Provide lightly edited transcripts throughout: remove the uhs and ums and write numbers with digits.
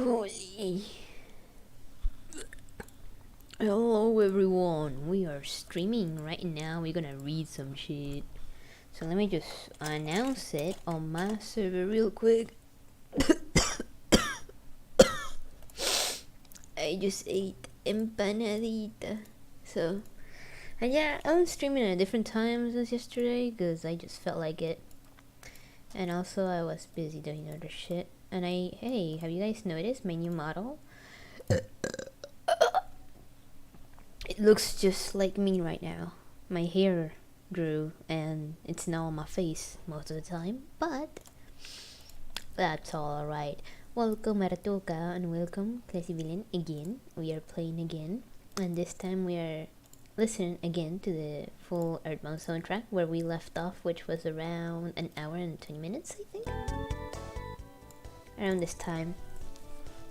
Holy. Hello everyone, we are streaming right now. We're gonna read some shit. So let me just announce it on my server real quick. I just ate empanadita. So, and yeah, I was streaming at different times as yesterday because I just felt like it. And also I was busy doing other shit. And hey, have you guys noticed my new model? It looks just like me right now. My hair grew and it's now on my face most of the time, but that's alright. Welcome Maratoka and welcome Classy Villain again. We are playing again, and this time we are listening again to the full Earthbound soundtrack where we left off, which was around an hour and 20 minutes, I think. Around this time.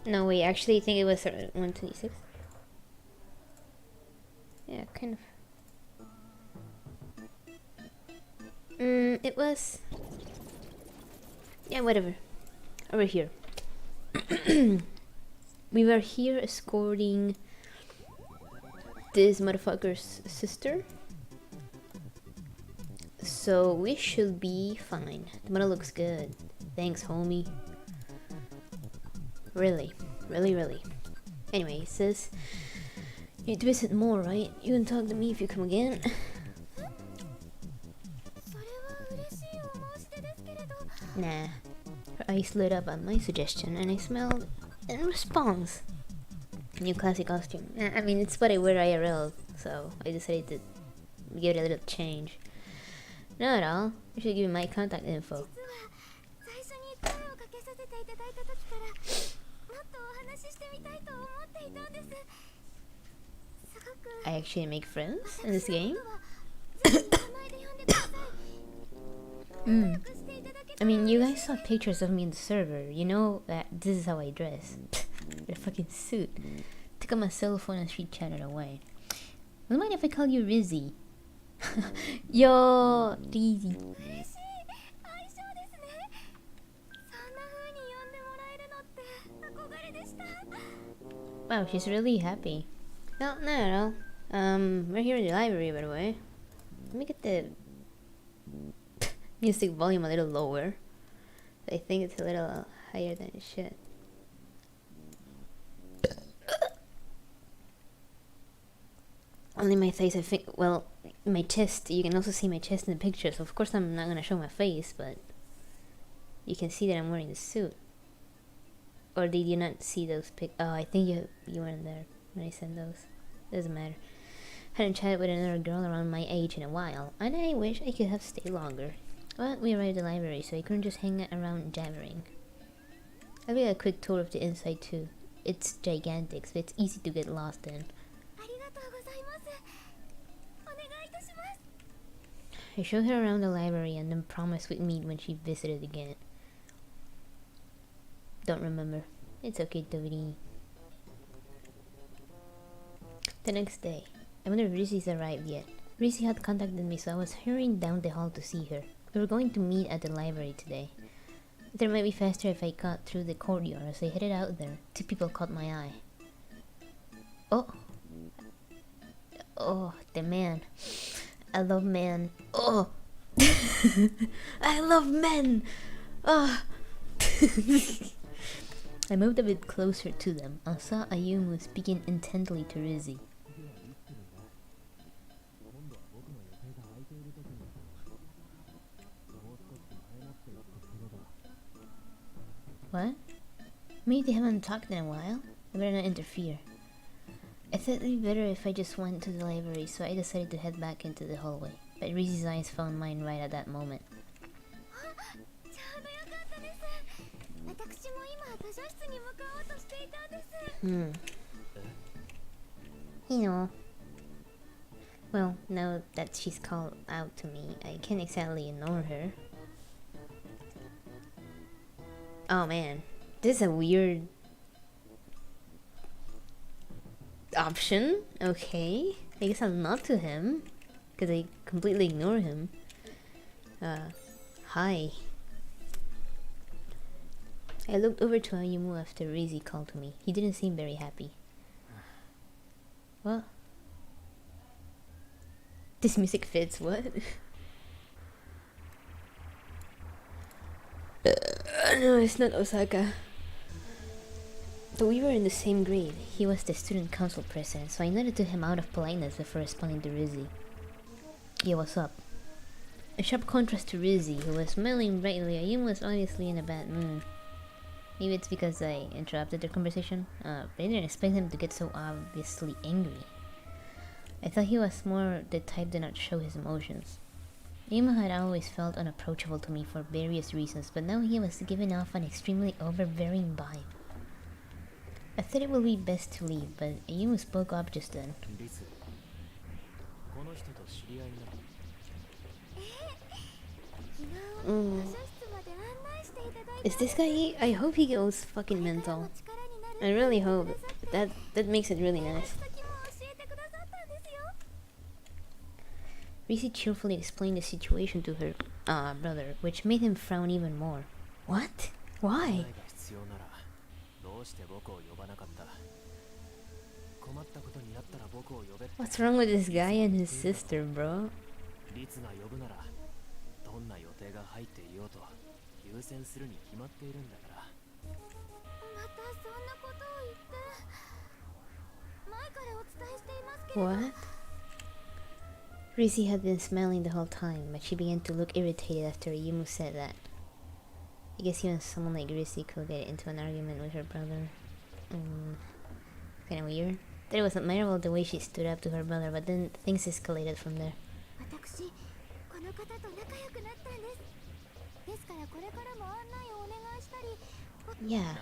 No, wait, actually I think it was 126. Yeah, kind of. It was... yeah, whatever. Over here. We were here escorting this motherfucker's sister. So we should be fine. The model looks good. Thanks, homie. Really. Anyway, it says... you need to visit more, right? You can talk to me if you come again. Nah. Her eyes lit up at my suggestion and I smiled in response. New classic costume. I mean, it's what I wear IRL, so I decided to give it a little change. Not at all. You should give me my contact info. I actually make friends in this game. I mean, you guys saw pictures of me in the server. You know that this is how I dress. A fucking suit. Took out my cell phone and she chatted away. Don't mind if I call you Rizzy. Yo, Rizzy. Wow, she's really happy. No, no. We're here in the library, by the way. Let me get the music volume a little lower. I think it's a little higher than it should. Only my face, I think. Well, my chest. You can also see my chest in the pictures. Of course, I'm not gonna show my face, but you can see that I'm wearing the suit. Or did you not see those pic? Oh, I think you weren't there when I sent those. Doesn't matter. Hadn't chatted with another girl around my age in a while, and I wish I could have stayed longer. But we arrived at the library, so I couldn't just hang around jabbering. I'll get a quick tour of the inside too. It's gigantic, so it's easy to get lost in. I showed her around the library and then promised we'd meet when she visited again. Don't remember. It's okay, Dovidi. The next day. I wonder if Rizzy's arrived yet. Rizzy had contacted me, so I was hurrying down the hall to see her. We were going to meet at the library today. It might be faster if I cut through the courtyard as I headed out there. Two people caught my eye. Oh, the man. I love men. Oh! I love men! Oh! I moved a bit closer to them and saw Ayumu speaking intently to Rizzy. What? Maybe they haven't talked in a while? I better not interfere. I thought it'd be better if I just went to the library, so I decided to head back into the hallway. But Rizzy's eyes found mine right at that moment. You know. Well, now that she's called out to me, I can't exactly ignore her. Oh man, this is a weird option. Okay, I guess I'll nod to him because I completely ignore him. Hi. I looked over to Ayumu after Rizi called to me. He didn't seem very happy. What? This music fits, what? No, it's not Osaka. But we were in the same grade. He was the student council president, so I nodded to him out of politeness before responding to Rizzy. Yeah, what's up? A sharp contrast to Rizzy, who was smiling brightly. Ayumu was obviously in a bad mood. Maybe it's because I interrupted their conversation, but I didn't expect him to get so obviously angry. I thought he was more the type to not show his emotions. Ayumu had always felt unapproachable to me for various reasons, but now he was giving off an extremely overbearing vibe. I thought it would be best to leave, but Ayumu spoke up just then. Is this guy? I hope he goes fucking mental. I really hope. That makes it really nice. Risi cheerfully explained the situation to her brother, which made him frown even more. What? Why? What's wrong with this guy and his sister, bro? What? Risi had been smiling the whole time, but she began to look irritated after Ayumu said that. I guess even someone like Risi could get into an argument with her brother. Kinda weird. That it was admirable the way she stood up to her brother, but then things escalated from there. Yeah.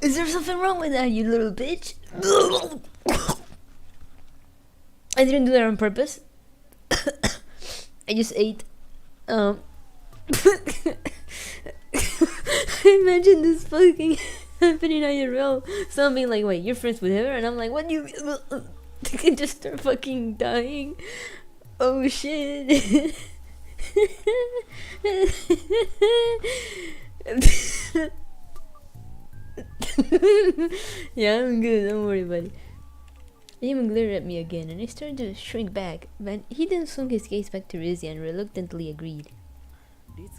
Is there something wrong with that, you little bitch? I didn't do that on purpose. I just ate. Imagine this fucking happening IRL. Someone being like, wait, you're friends with her? And I'm like, what do you mean? They can just start fucking dying. Oh shit. Yeah, I'm good, don't worry about it. He even glared at me again, and I started to shrink back, but he then swung his gaze back to Rizzy and reluctantly agreed. Please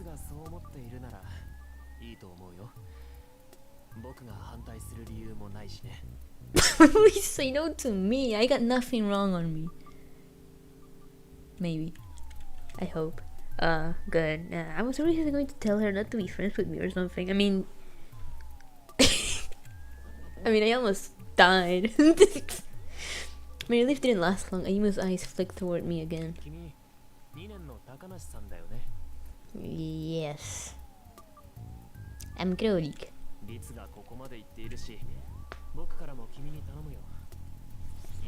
say no to me, I got nothing wrong on me. Maybe. I hope. Good. I was originally going to tell her not to be friends with me or something. I mean, I almost died. My relief didn't last long. Ayumu's eyes flicked toward me again. Yes. I'm EROTIC.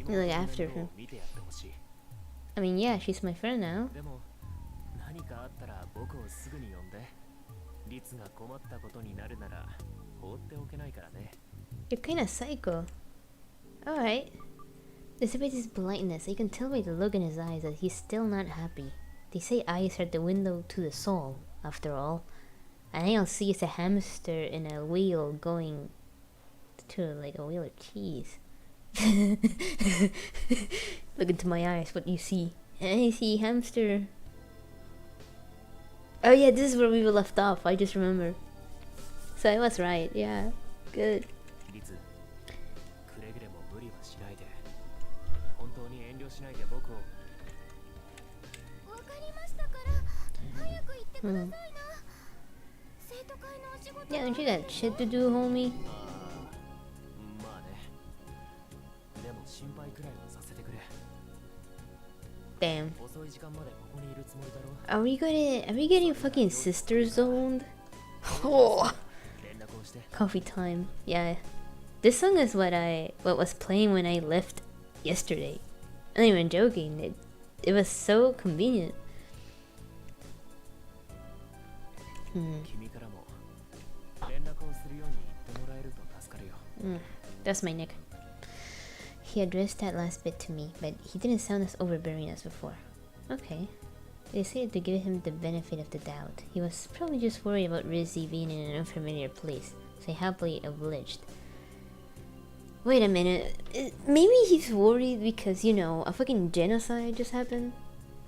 Look after her. I mean, yeah, she's my friend now. You're kinda psycho. Alright. Despite his politeness, I can tell by the look in his eyes that he's still not happy. They say eyes are the window to the soul, after all. And all I see is a hamster in a wheel going to like a wheel of cheese. Look into my eyes, what do you see? I see hamster. Oh yeah, this is where we were left off, I just remember. So I was right, yeah. Good. Yeah, don't you got shit to do, homie? Damn. Are we getting fucking sister zoned? Oh. Coffee time. Yeah. This song is what was playing when I left yesterday. I'm not even joking. It was so convenient. That's my neck. He addressed that last bit to me, but he didn't sound as overbearing as before. Okay. They decided to give him the benefit of the doubt. He was probably just worried about Rizzy being in an unfamiliar place, so he happily obliged. Wait a minute, maybe he's worried because, you know, a fucking genocide just happened,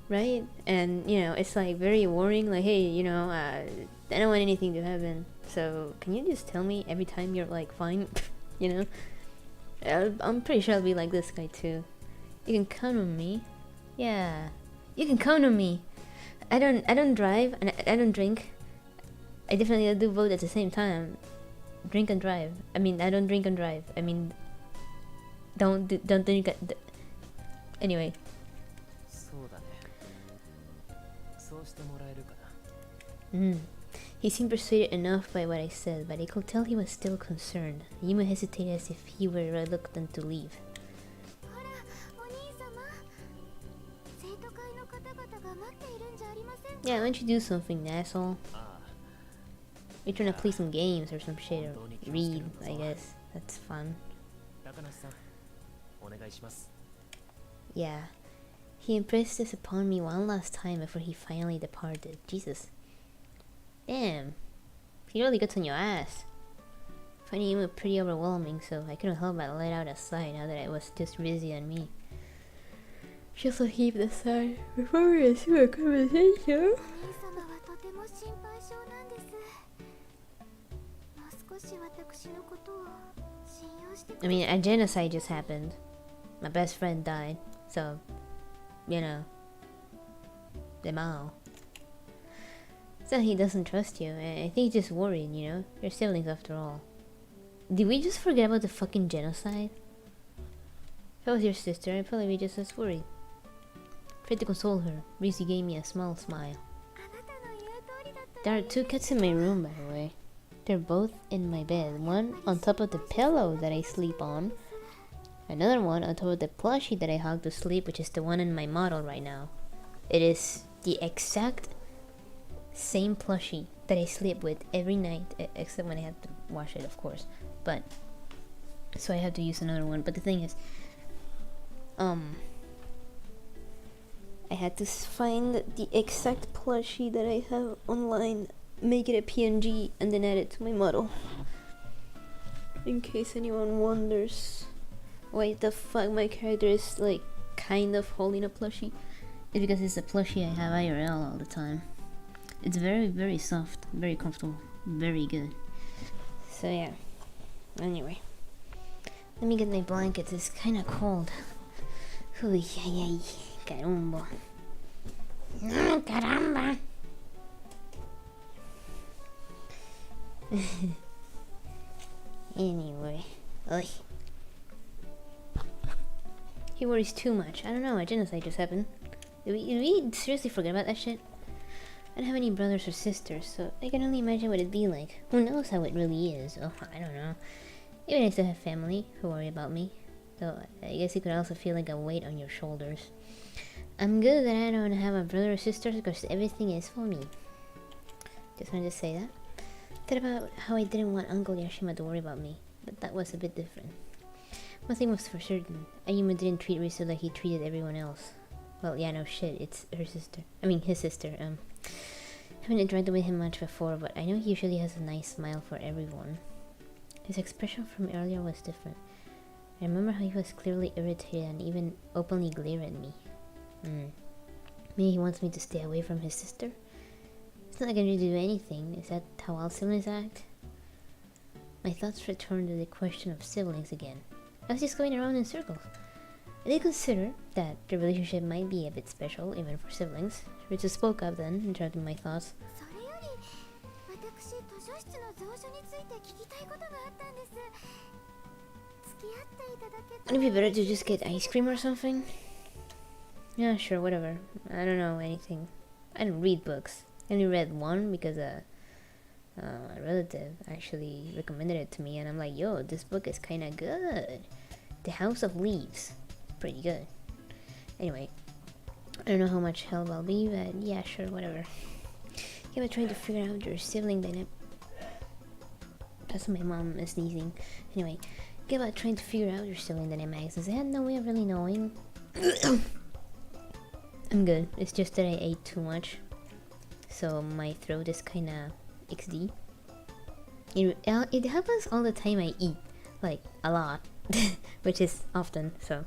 right? And, you know, it's like very worrying, like, hey, you know, I don't want anything to happen, so can you just tell me every time you're like fine, you know? I'm pretty sure I'll be like this guy too. You can count on me. Yeah, you can count on me. I don't drive and I don't drink. I definitely do both at the same time. Drink and drive. I mean, I don't drink and drive. I mean, don't drink. Anyway. He seemed persuaded enough by what I said, but I could tell he was still concerned. Yuma hesitated as if he were reluctant to leave. Yeah, why don't you do something, asshole? You're trying to play some games or some shit, or read, I guess. That's fun. Yeah. He impressed this upon me one last time before he finally departed. Jesus. Damn. He really gets on your ass. Finding him pretty overwhelming, so I couldn't help but let out a sigh now that it was just Rizzy and me. She also heaved a sigh before we resumed our conversation. I mean, a genocide just happened. My best friend died, so, you know, the Mao. So he doesn't trust you, and I think he's just worried, you know? You're siblings after all. Did we just forget about the fucking genocide? If I was your sister, I'd probably be just as worried. Tried to console her. Rizzy gave me a small smile. There are 2 cats in my room, by the way. They're both in my bed. One on top of the pillow that I sleep on. Another one on top of the plushie that I hug to sleep, which is the one in my model right now. It is the exact same plushie that I sleep with every night, except when I have to wash it, of course. But so I have to use another one. But the thing is, I had to find the exact plushie that I have online, make it a PNG, and then add it to my model. In case anyone wonders why the fuck my character is like kind of holding a plushie. It's because it's a plushie I have IRL all the time. It's very, very soft, very comfortable, very good. So yeah. Anyway, let me get my blankets. It's kind of cold. Uy, ay, ay, caramba. No, caramba. Anyway, oy. He worries too much. I don't know, a genocide just happened. Did we seriously forget about that shit? I don't have any brothers or sisters, so I can only imagine what it'd be like. Who knows how it really is? Oh, I don't know. Even if I have family who worry about me, though I guess it could also feel like a weight on your shoulders. I'm good that I don't have a brother or sister because everything is for me. Just wanted to say that. Thought about how I didn't want Uncle Yashima to worry about me, but that was a bit different. One thing was for certain, Ayuma didn't treat Risu like he treated everyone else. Well, yeah, no shit, it's her sister. I mean, his sister. Haven't interacted with him much before, but I know he usually has a nice smile for everyone. His expression from earlier was different. I remember how he was clearly irritated and even openly glared at me. Maybe he wants me to stay away from his sister? It's not gonna do anything. Is that how all siblings act? My thoughts returned to the question of siblings again. I was just going around in circles. I did consider that the relationship might be a bit special, even for siblings. Ritsu spoke up then, interrupting my thoughts. Wouldn't it be better to just get ice cream or something? Yeah, sure, whatever. I don't know anything. I don't read books. I only read one because a relative actually recommended it to me, and I'm like, yo, this book is kinda good. The House of Leaves. Pretty good. Anyway, I don't know how much help I'll be, but yeah, sure, whatever. Yeah, but trying to figure out your sibling dynamic. That's my mom is sneezing. Anyway, get about trying to figure out your sibling dynamics, since I had no way of really knowing. I'm good. It's just that I ate too much, so my throat is kinda XD. It happens all the time I eat, like a lot, which is often. So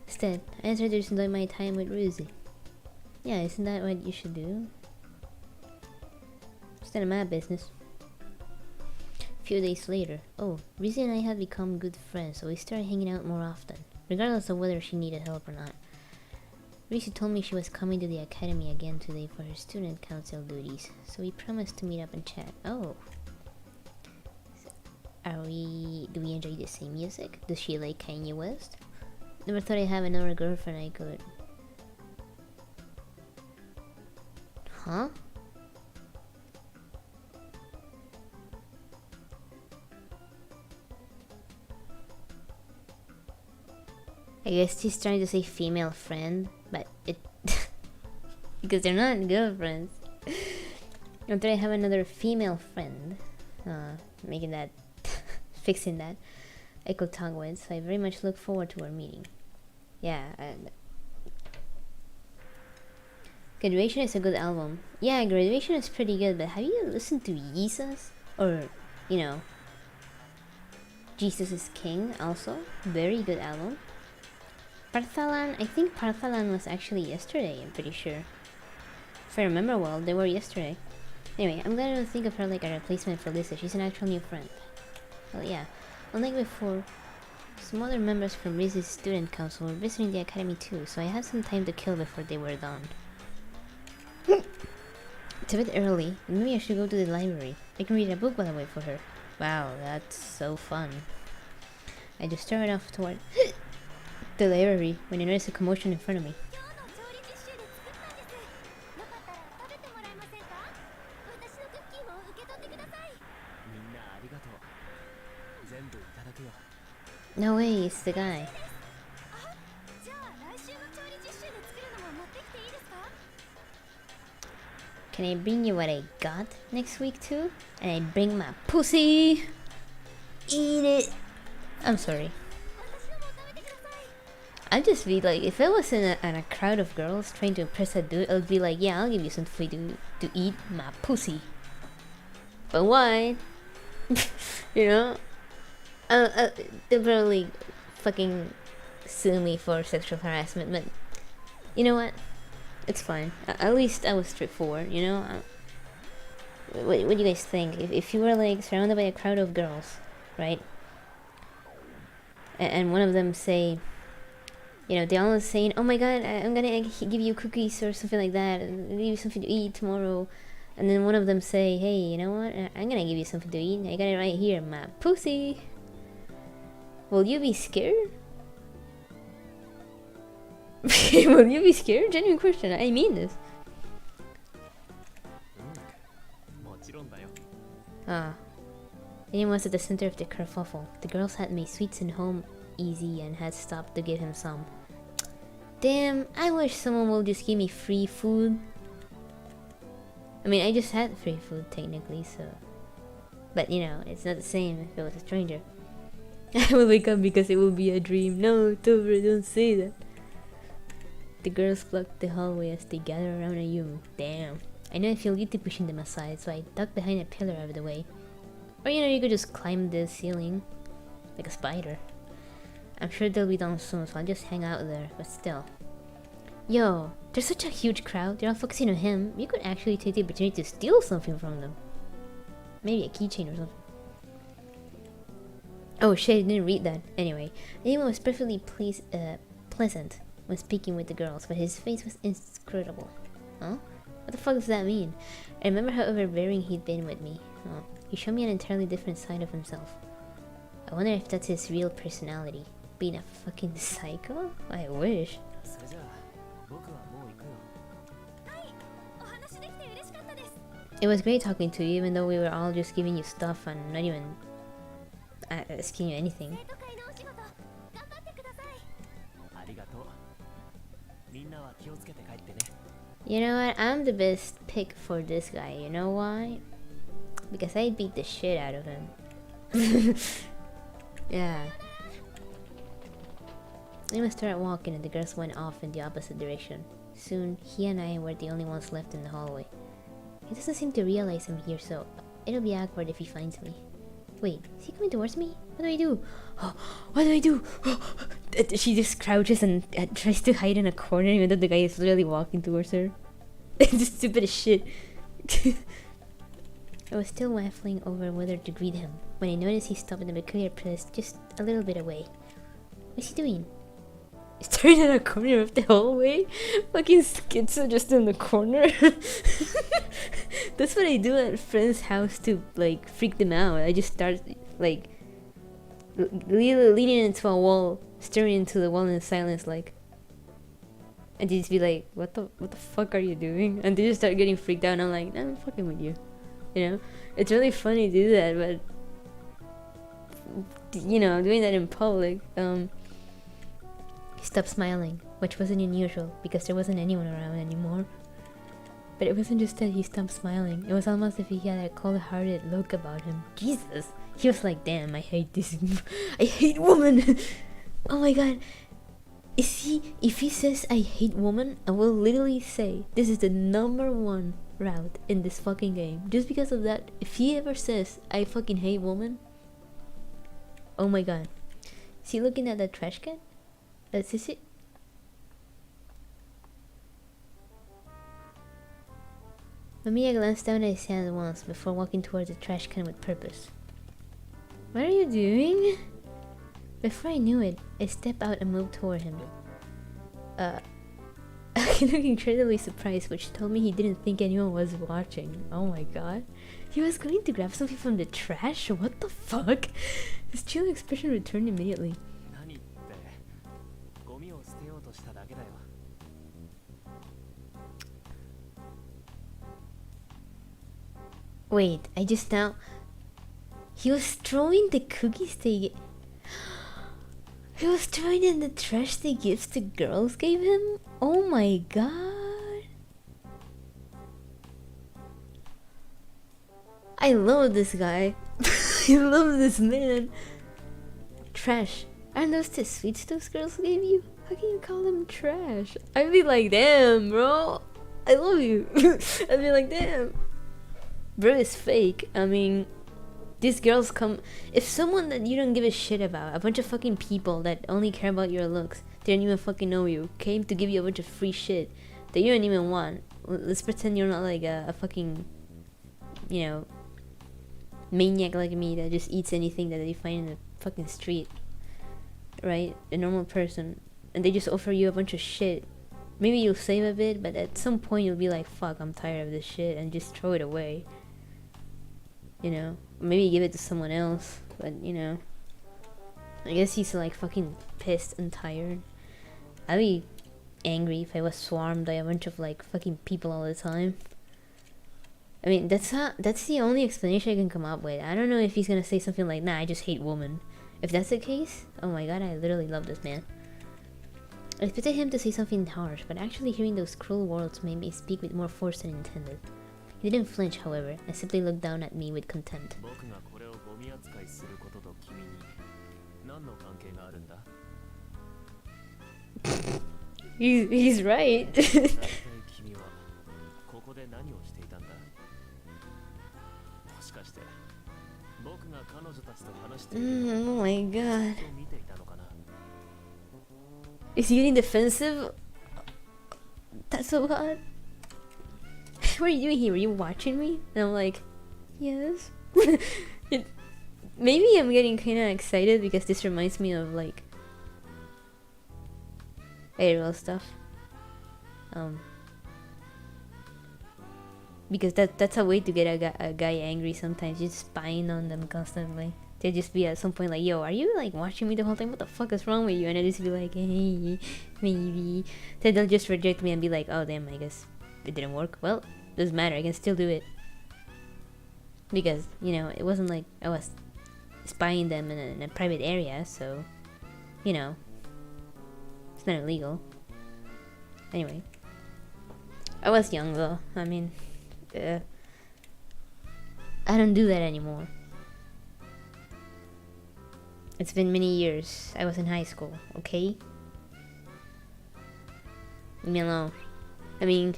instead, I decided to just enjoy my time with Ruzy. Yeah, isn't that what you should do? It's none of my business. A few days later, oh, Ruzy and I have become good friends, so we started hanging out more often, regardless of whether she needed help or not. Ruzy told me she was coming to the academy again today for her student council duties, so we promised to meet up and chat. Oh. Do we enjoy the same music? Does she like Kanye West? Never thought I'd have another girlfriend I could. Huh? I guess she's trying to say female friend, but it because they're not girlfriends. Not that I have another female friend. Making that fixing that echo tongue with, so I very much look forward to our meeting. Yeah, Graduation is a good album. Yeah, Graduation is pretty good, but have you listened to Jesus? Or, you know, Jesus is King also? Very good album. Parthalan, I think Parthalan was actually yesterday, I'm pretty sure. If I remember well, they were yesterday. Anyway, I'm glad I don't think of her like a replacement for Lisa. She's an actual new friend. Well, yeah. Unlike before, some other members from Riz's student council were visiting the academy too, so I had some time to kill before they were done. It's a bit early, and maybe I should go to the library. I can read a book while I wait for her. Wow, that's so fun. I just started off toward the library when I noticed a commotion in front of me. No way, it's the guy. Can I bring you what I got next week too? And I bring my pussy! Eat it! I'm sorry. I'd just be like, if I was in a crowd of girls trying to impress a dude, I'd be like, yeah, I'll give you some food to eat my pussy. But why? You know? They'll probably fucking sue me for sexual harassment, but you know what? It's fine. At least I was straightforward, you know? What do you guys think? If you were like surrounded by a crowd of girls, right? And one of them say, you know, they all saying, oh my god, I'm gonna give you cookies or something like that, and give you something to eat tomorrow. And then one of them say, hey, you know what? I'm gonna give you something to eat. I got it right here, my pussy. Will you be scared? Will you be scared? Genuine question. I mean this. Ian was at the center of the kerfuffle. The girls had made sweets and home easy and had stopped to give him some. Damn, I wish someone would just give me free food. I mean, I just had free food technically, so... But you know, it's not the same if it was a stranger. I will wake up because it will be a dream. No, Tobra, don't say that. The girls blocked the hallway as they gathered around Ayumu. Damn. I know I feel guilty pushing them aside, so I ducked behind a pillar out of the way. Or you know, you could just climb the ceiling. Like a spider. I'm sure they'll be done soon, so I'll just hang out there, but still. Yo, there's such a huge crowd, they're all focusing on him. You could actually take the opportunity to steal something from them. Maybe a keychain or something. Oh shit, I didn't read that. Anyway, Nemo was perfectly pleasant when speaking with the girls, but his face was inscrutable. Huh? What the fuck does that mean? I remember how overbearing he'd been with me. Oh, he showed me an entirely different side of himself. I wonder if that's his real personality. Being a fucking psycho? I wish. It was great talking to you, even though we were all just giving you stuff and not even asking you anything. You know what? I'm the best pick for this guy. You know why? Because I beat the shit out of him. Yeah. I must start walking and the girls went off in the opposite direction. Soon, he and I were the only ones left in the hallway. He doesn't seem to realize I'm here, so it'll be awkward if he finds me. Wait, is he coming towards me? What do I do? Oh, what do I do? She just crouches and tries to hide in a corner even though the guy is literally walking towards her. It's just stupid as shit. I was still waffling over whether to greet him when I noticed he stopped in a peculiar place just a little bit away. What's he doing? He's staring at a corner of the hallway? Fucking schizo just in the corner. That's what I do at friend's house to like freak them out. I just start like leaning into a wall, staring into the wall in silence, like, and they just be like, what the fuck are you doing? And they just start getting freaked out and I'm like, nah, I'm fucking with you. You know? It's really funny to do that, but you know, doing that in public, he stopped smiling, which wasn't unusual because there wasn't anyone around anymore. But it wasn't just that he stopped smiling, it was almost as if he had a cold-hearted look about him. Jesus! He was like, damn, I hate this. I hate women! Oh my god. If he says I hate women, I will literally say this is the #1 route in this fucking game. Just because of that, if he ever says I fucking hate women, oh my god. Is he looking at that trash can? Is it? Mamiya glanced down at his hand once before walking towards the trash can with purpose. What are you doing? Before I knew it, I stepped out and moved toward him. He looked incredibly surprised, which told me he didn't think anyone was watching. Oh my god. He was going to grab something from the trash? What the fuck? His chill expression returned immediately. Wait, I just now... He was throwing the cookies they... He was throwing in the trash the gifts the girls gave him? Oh my god. I love this guy. I love this man. Trash. Aren't those the sweets those girls gave you? How can you call them trash? I'd be like, damn, bro. I love you. I'd be like, damn. Bro is fake. I mean, these girls come... If someone that you don't give a shit about, a bunch of fucking people that only care about your looks, they don't even fucking know you, came to give you a bunch of free shit that you don't even want. Let's pretend you're not like a fucking, you know, maniac like me that just eats anything that they find in the fucking street. Right? A normal person. And they just offer you a bunch of shit. Maybe you'll save a bit, but at some point you'll be like, fuck, I'm tired of this shit, and just throw it away. You know? Maybe give it to someone else, but you know. I guess he's like fucking pissed and tired. I'd be angry if I was swarmed by a bunch of like fucking people all the time. I mean, that's the only explanation I can come up with. I don't know if he's gonna say something like, nah, I just hate women. If that's the case, oh my god, I literally love this man. I expected him to say something harsh, but actually hearing those cruel words made me speak with more force than intended. He didn't flinch, however, and simply looked down at me with contempt. He's right. Oh my god. Is he getting defensive? That's so hot. What are you doing here? Are you watching me? And I'm like, yes. Maybe I'm getting kind of excited because this reminds me of like ARL stuff. Because that's a way to get a guy angry sometimes. Just spying on them constantly. They'll just be at some point like, yo, are you like watching me the whole time? What the fuck is wrong with you? And I'll just be like, hey, maybe. Then they'll just reject me and be like, oh damn, I guess it didn't work. Well, doesn't matter, I can still do it. Because, you know, it wasn't like I was spying them in a private area, so, you know, it's not illegal. Anyway. I was young though, I mean, I don't do that anymore. It's been many years. I was in high school, okay? Leave me alone. I mean,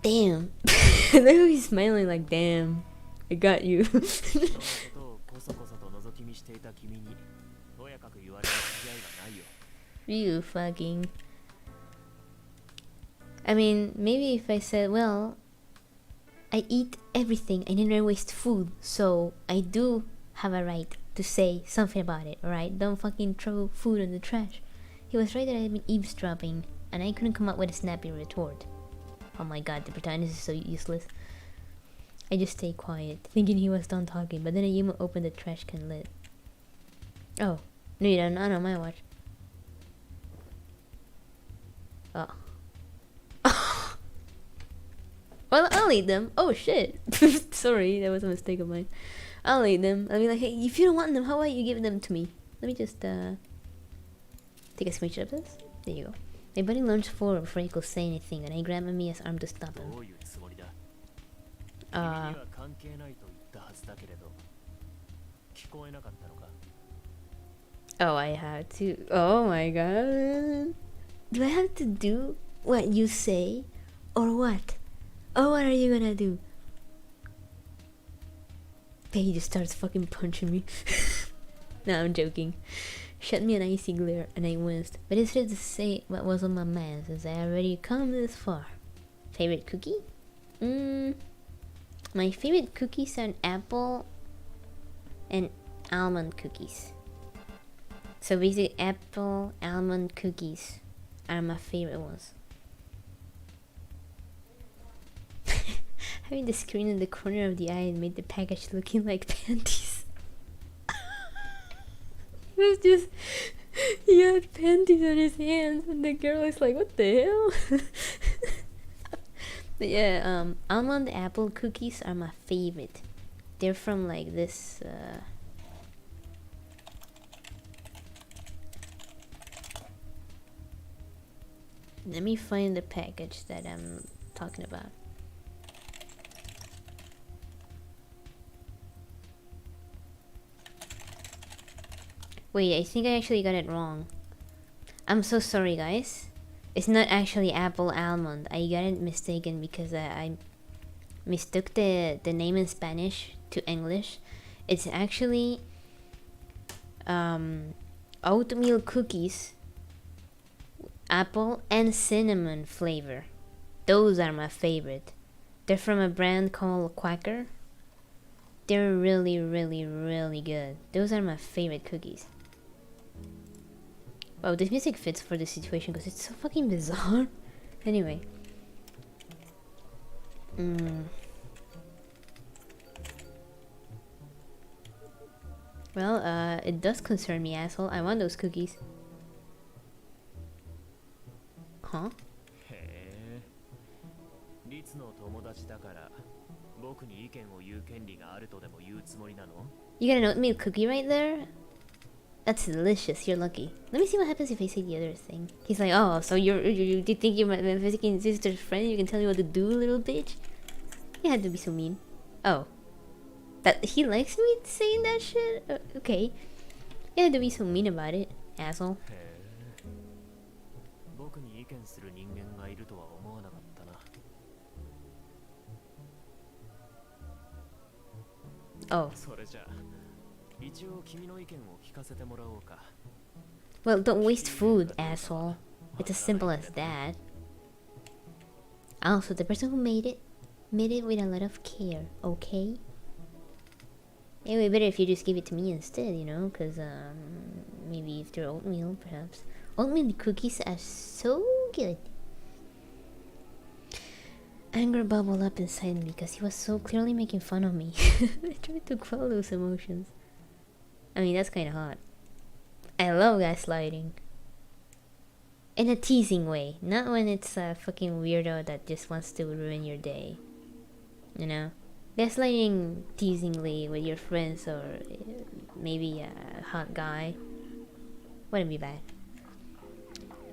damn. Look how he's smiling like, damn, I got you. You fucking. I mean, maybe if I said, well, I eat everything, I never waste food, so I do have a right to say something about it, alright? Don't fucking throw food in the trash. He was right that I'd been eavesdropping, and I couldn't come up with a snappy retort. Oh my god, the protagonist is so useless. I just stayed quiet, thinking he was done talking, but then a human opened the trash can lid. Oh, no you don't, not on my watch. Oh. Well, I'll eat them. Oh shit. Sorry, that was a mistake of mine. I'll eat them. I'll be like, hey, if you don't want them, how about you give them to me? Let me just take a screenshot of this. There you go. My buddy lunged forward before he could say anything, and I grabbed Mia's arm to stop him. Oh, I have to. Oh my god. Do I have to do what you say? Or what? Oh, what are you gonna do? Okay, he just starts fucking punching me. No, I'm joking. Shot me an icy glare and I winced, but it's hard to say what was on my mind since I already come this far. Favorite cookie? My favorite cookies are apple and almond cookies. So basically apple almond cookies are my favorite ones. Having the screen in the corner of the eye made the package looking like panties. It was just, he had panties on his hands and the girl is like, what the hell? But yeah, almond apple cookies are my favorite. They're from like this let me find the package that I'm talking about. Wait, I think I actually got it wrong. I'm so sorry, guys. It's not actually apple almond. I got it mistaken because I mistook the name in Spanish to English. It's actually oatmeal cookies, apple and cinnamon flavor. Those are my favorite. They're from a brand called Quaker. They're really, really, really good. Those are my favorite cookies. Wow, this music fits for the situation because it's so fucking bizarre. Anyway. Well, it does concern me, asshole. I want those cookies. Huh? You got an oatmeal cookie right there? That's delicious, you're lucky. Let me see what happens if I say the other thing. He's like, oh, so you think you're my fucking sister's friend? You can tell me what to do, little bitch? You had to be so mean. Oh. That he likes me saying that shit? Okay. You had to be so mean about it, asshole. Oh. Well, don't waste food, asshole. It's as simple as that. Also, the person who made it with a lot of care, okay? Anyway, better if you just give it to me instead, you know? Because, maybe if they're oatmeal, perhaps. Oatmeal cookies are so good. Anger bubbled up inside me because he was so clearly making fun of me. I tried to quell those emotions. I mean, that's kind of hot. I love gaslighting. In a teasing way. Not when it's a fucking weirdo that just wants to ruin your day. You know? Gaslighting teasingly with your friends or maybe a hot guy wouldn't be bad.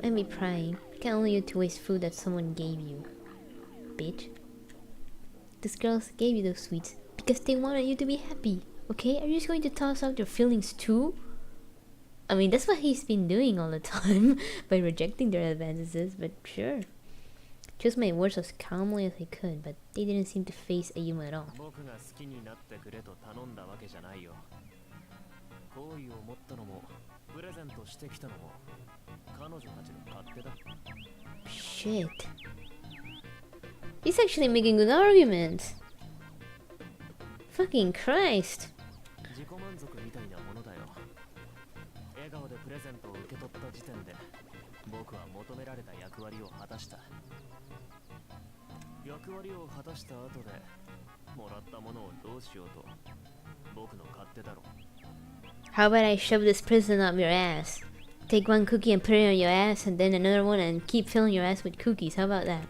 I'd be prying. Can't only you to waste food that someone gave you. Bitch. These girls gave you those sweets because they wanted you to be happy. Okay, are you just going to toss out your feelings too? I mean, that's what he's been doing all the time by rejecting their advances, but sure. Chose my words as calmly as I could, but they didn't seem to face Ayuma at all. Shit. He's actually making good arguments. Fucking Christ. How about I shove this present up your ass? Take one cookie and put it on your ass, and then another one and keep filling your ass with cookies. How about that?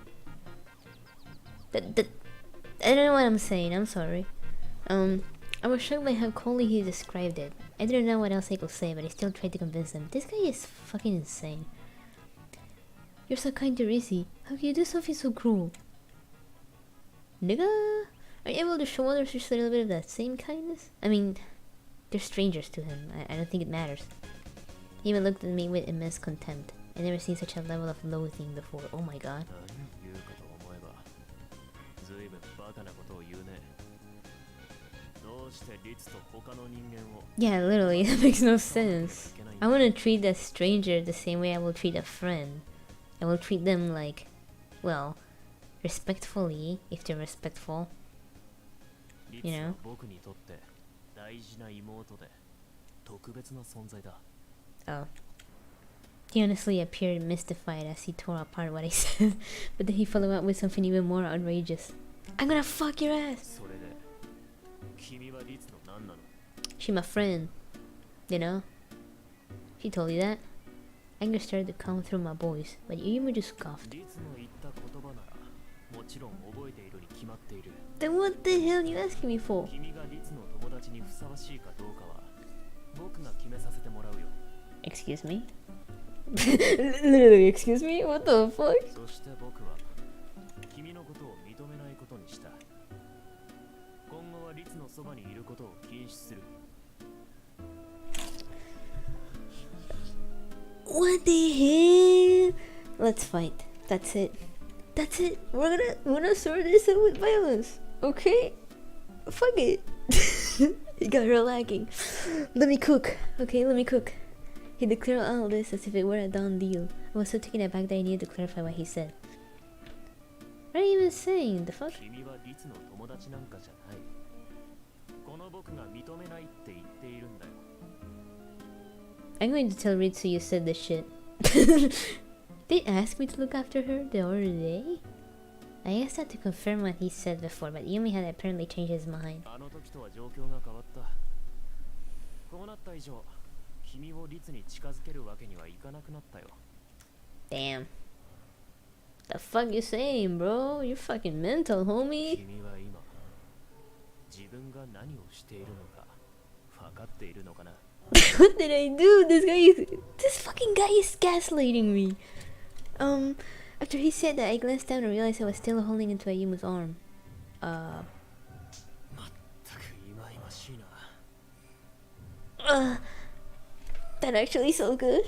I don't know what I'm saying, I'm sorry. I was shocked by how coldly he described it. I didn't know what else I could say, but I still tried to convince him. This guy is fucking insane. You're so kind to Rizzy. How can you do something so cruel? Nigga? Are you able to show others just a little bit of that same kindness? I mean, they're strangers to him. I don't think it matters. He even looked at me with immense contempt. I never seen such a level of loathing before. Oh my god. Yeah, literally, that makes no sense. I want to treat a stranger the same way I will treat a friend. I will treat them like, well, respectfully, if they're respectful. You know? Oh. He honestly appeared mystified as he tore apart what I said, but then he followed up with something even more outrageous. I'm gonna fuck your ass! She my friend, you know? She told you that? Anger started to come through my voice, but Yuma just scoffed. Then what the hell are you asking me for? Excuse me? Literally, excuse me? What the fuck? What the hell? Let's fight. That's it. That's it. We're gonna sort this out with violence. Okay? Fuck it. He got her lacking. Let me cook. Okay, let me cook. He declared all this as if it were a done deal. I was so taken aback that I needed to clarify what he said. What are you even saying? The fuck? I'm going to tell Ritsu you said this shit. They asked me to look after her the other day? I asked that to confirm what he said before, but Yumi had apparently changed his mind. Damn. The fuck you saying, bro? You're fucking mental, homie. What did I do? This fucking guy is gaslighting me. After he said that, I glanced down and realized I was still holding into Ayuma's arm. That actually so good.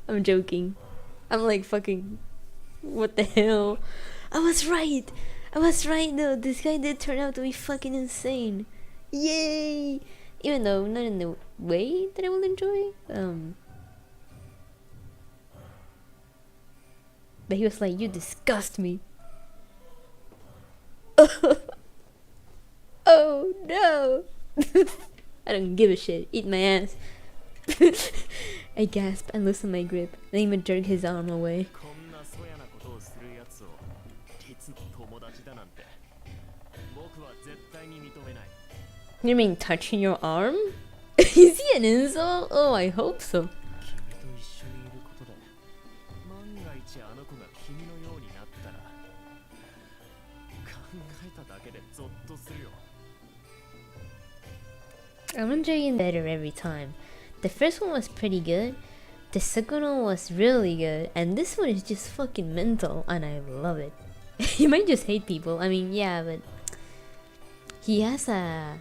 I'm joking. I'm like fucking. What the hell? I was right though. This guy did turn out to be fucking insane. Yay! Even though not in the way that I will enjoy. But he was like, you disgust me. Oh no! I don't give a shit. Eat my ass. I gasped and loosened my grip. Then he would jerk his arm away. You mean touching your arm? Is he an insult? Oh, I hope so. I'm enjoying better every time. The first one was pretty good. The second one was really good. And this one is just fucking mental. And I love it. He might just hate people. I mean, yeah, but he has a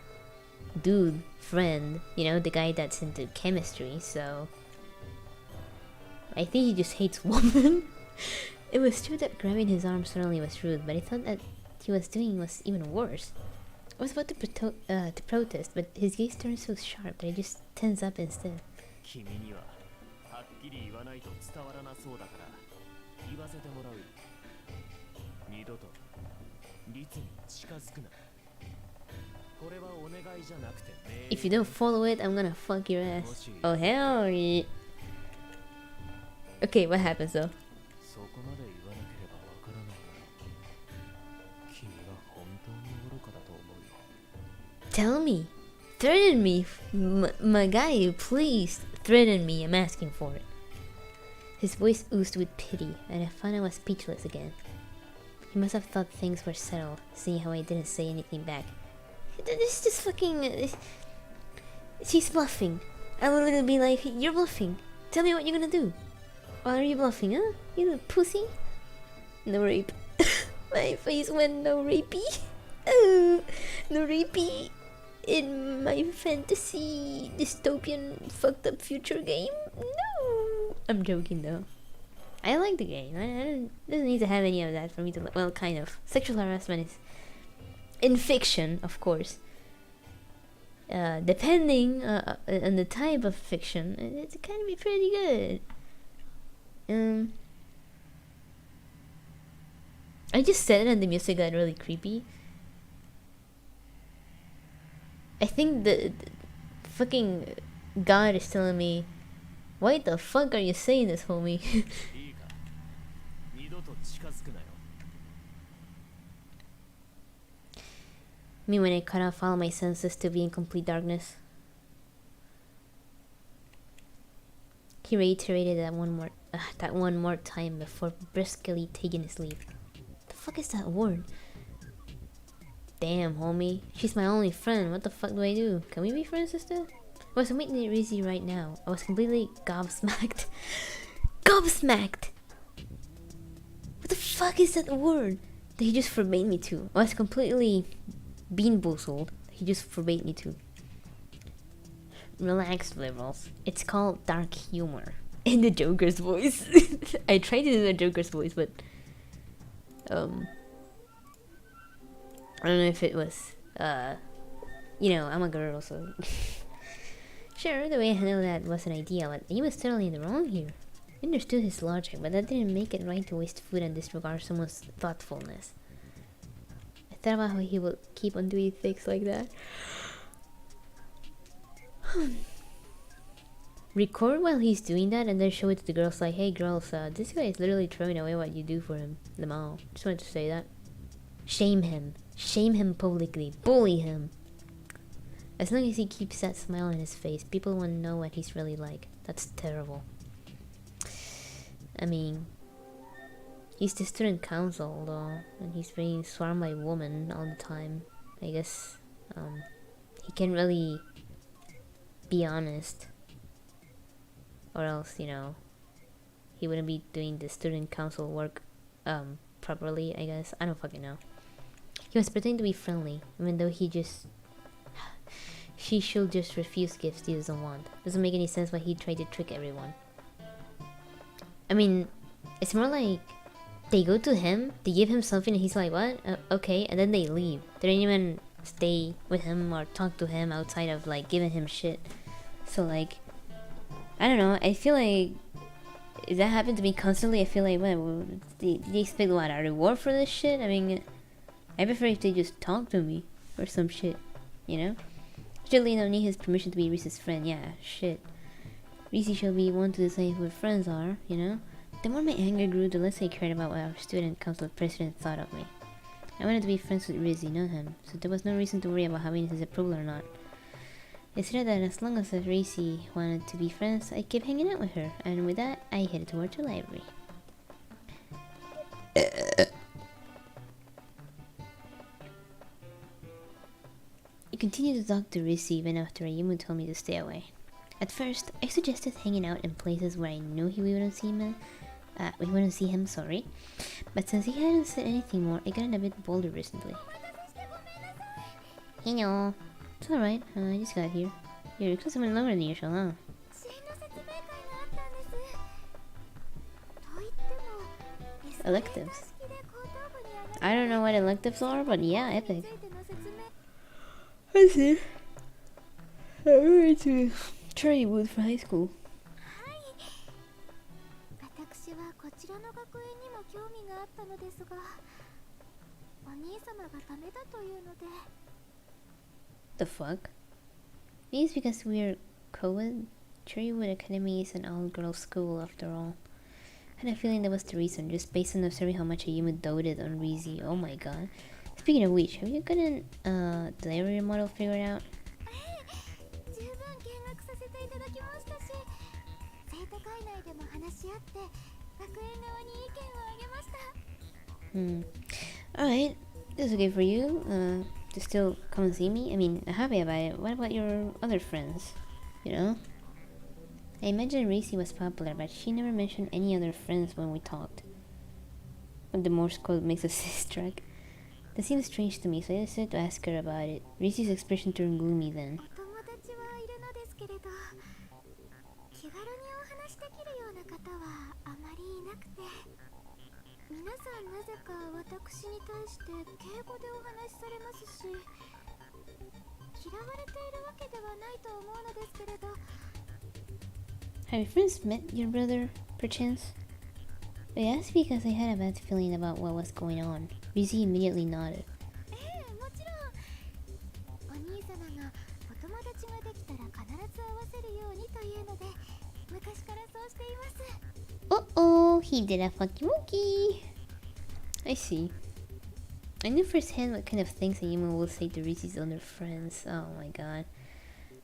dude friend, you know, the guy that's into chemistry, so I think he just hates women. It was true that grabbing his arm suddenly was rude, but I thought that he was doing was even worse. I was about to protest, but his gaze turned so sharp that I just tensed up instead. If you don't follow it, I'm gonna fuck your ass. Oh hell yeah. Okay, what happens though? Tell me. Threaten me. My guy, please. Threaten me. I'm asking for it. His voice oozed with pity, and I found I was speechless again. He must have thought things were settled, seeing how I didn't say anything back. This is just fucking... she's bluffing. I will literally be like, you're bluffing. Tell me what you're gonna do. Or are you bluffing, huh? You little pussy? No rape. My face went no rapey. Oh, no rapey. In my fantasy dystopian fucked up future game? No! I'm joking though. I like the game. I doesn't need to have any of that for me to like. Well, kind of. Sexual harassment is in fiction, of course. Depending on the type of fiction, it can be pretty good. I just said it and the music got really creepy. I think the fucking God is telling me, why the fuck are you saying this, homie? Me when I cut off all my senses to be in complete darkness. He reiterated that one more time before briskly taking his leave. The fuck is that word? Damn, homie. She's my only friend. What the fuck do I do? Can we be friends, sister? I was meeting Rizzy right now. I was completely gobsmacked. Gobsmacked! What the fuck is that word? That he just forbade me to. I was completely bean-boozled. He just forbade me to. Relax, liberals. It's called dark humor. In the Joker's voice. I tried to do the Joker's voice, but... I don't know if it was, you know, I'm a girl, so... Sure, the way I handled that was an idea, but he was totally in the wrong here. I understood his logic, but that didn't make it right to waste food and disregard someone's thoughtfulness. I thought about how he would keep on doing things like that. Record while he's doing that and then show it to the girls like, hey girls, this guy is literally throwing away what you do for him. Lamau. Just wanted to say that. Shame him. Shame him publicly. Bully him. As long as he keeps that smile on his face, people won't know what he's really like. That's terrible. I mean, he's the student council though, and he's being swarmed by women all the time. I guess he can really be honest, or else, you know, he wouldn't be doing the student council work properly, I guess. I don't fucking know. He was pretending to be friendly, even though she should just refuse gifts he doesn't want. Doesn't make any sense why he tried to trick everyone. I mean, it's more like they go to him, they give him something and he's like, what? Okay, and then they leave. They don't even stay with him or talk to him outside of like giving him shit. So like, I don't know, I feel like if that happened to me constantly, I feel like, what, they expect what, a reward for this shit? I mean, I prefer if they just talk to me or some shit, you know? Surely don't need his permission to be Reese's friend. Yeah, shit. Reese shall be one to decide who her friends are, you know? The more my anger grew, the less I cared about what our student council president thought of me. I wanted to be friends with Rizzy, not him, so there was no reason to worry about having his approval or not. I said that as long as Rizzy wanted to be friends, I'd keep hanging out with her, and with that, I headed towards the library. I continued to talk to Rizzy even after Ayumu told me to stay away. At first, I suggested hanging out in places where I knew we wouldn't see him, sorry. But since he hadn't said anything more, I got a bit bolder recently. Hello. It's alright, I just got here. You're closing longer than usual, huh? Electives. I don't know what electives are, but yeah, epic. I see. I went to Cherrywood for high school. The fuck? Maybe it's because we're co-ed. Cherrywood Academy is an all-girls school after all. I had a feeling that was the reason, just based on observing how much Ayumu doted on Rizy. Oh my god. Speaking of which, have you gotten delivery model figured out? Alright, this is okay for you. To still come and see me? I mean, I'm happy about it. What about your other friends? You know? I imagine Rizy was popular, but she never mentioned any other friends when we talked. When the Morse code makes a sis track. That seems strange to me, so I decided to ask her about it. Rizy's expression turned gloomy then. Have your friends met your brother, perchance? I asked because I had a bad feeling about what was going on. Rizy immediately nodded. Uh-oh, he did a funky monkey. I see. I knew firsthand what kind of things Ayumu will say to Rizy's other friends. Oh my god.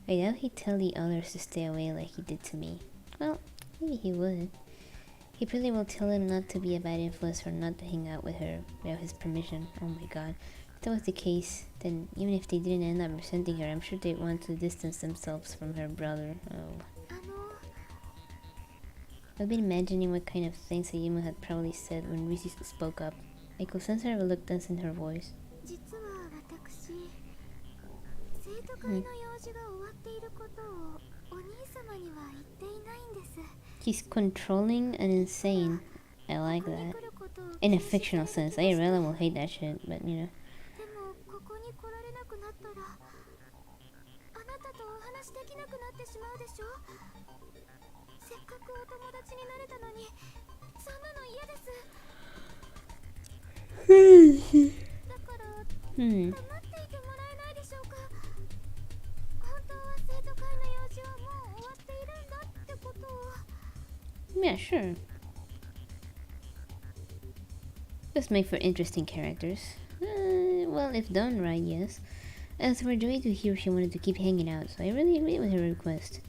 I doubt he'd tell the others to stay away like he did to me. Well, maybe he would. He probably will tell them not to be a bad influence or not to hang out with her without his permission. Oh my god. If that was the case, then even if they didn't end up resenting her, I'm sure they'd want to distance themselves from her brother. Oh. I've been imagining what kind of things Ayumu had probably said when Rizy spoke up. I could sense her reluctance in her voice. He's controlling and insane. I like that. In a fictional sense. IRL will hate that shit, but you know. Yeah, sure. Just make for interesting characters. Well, if done right, yes. As for Joy to hear she wanted to keep hanging out, so I really agreed with her request.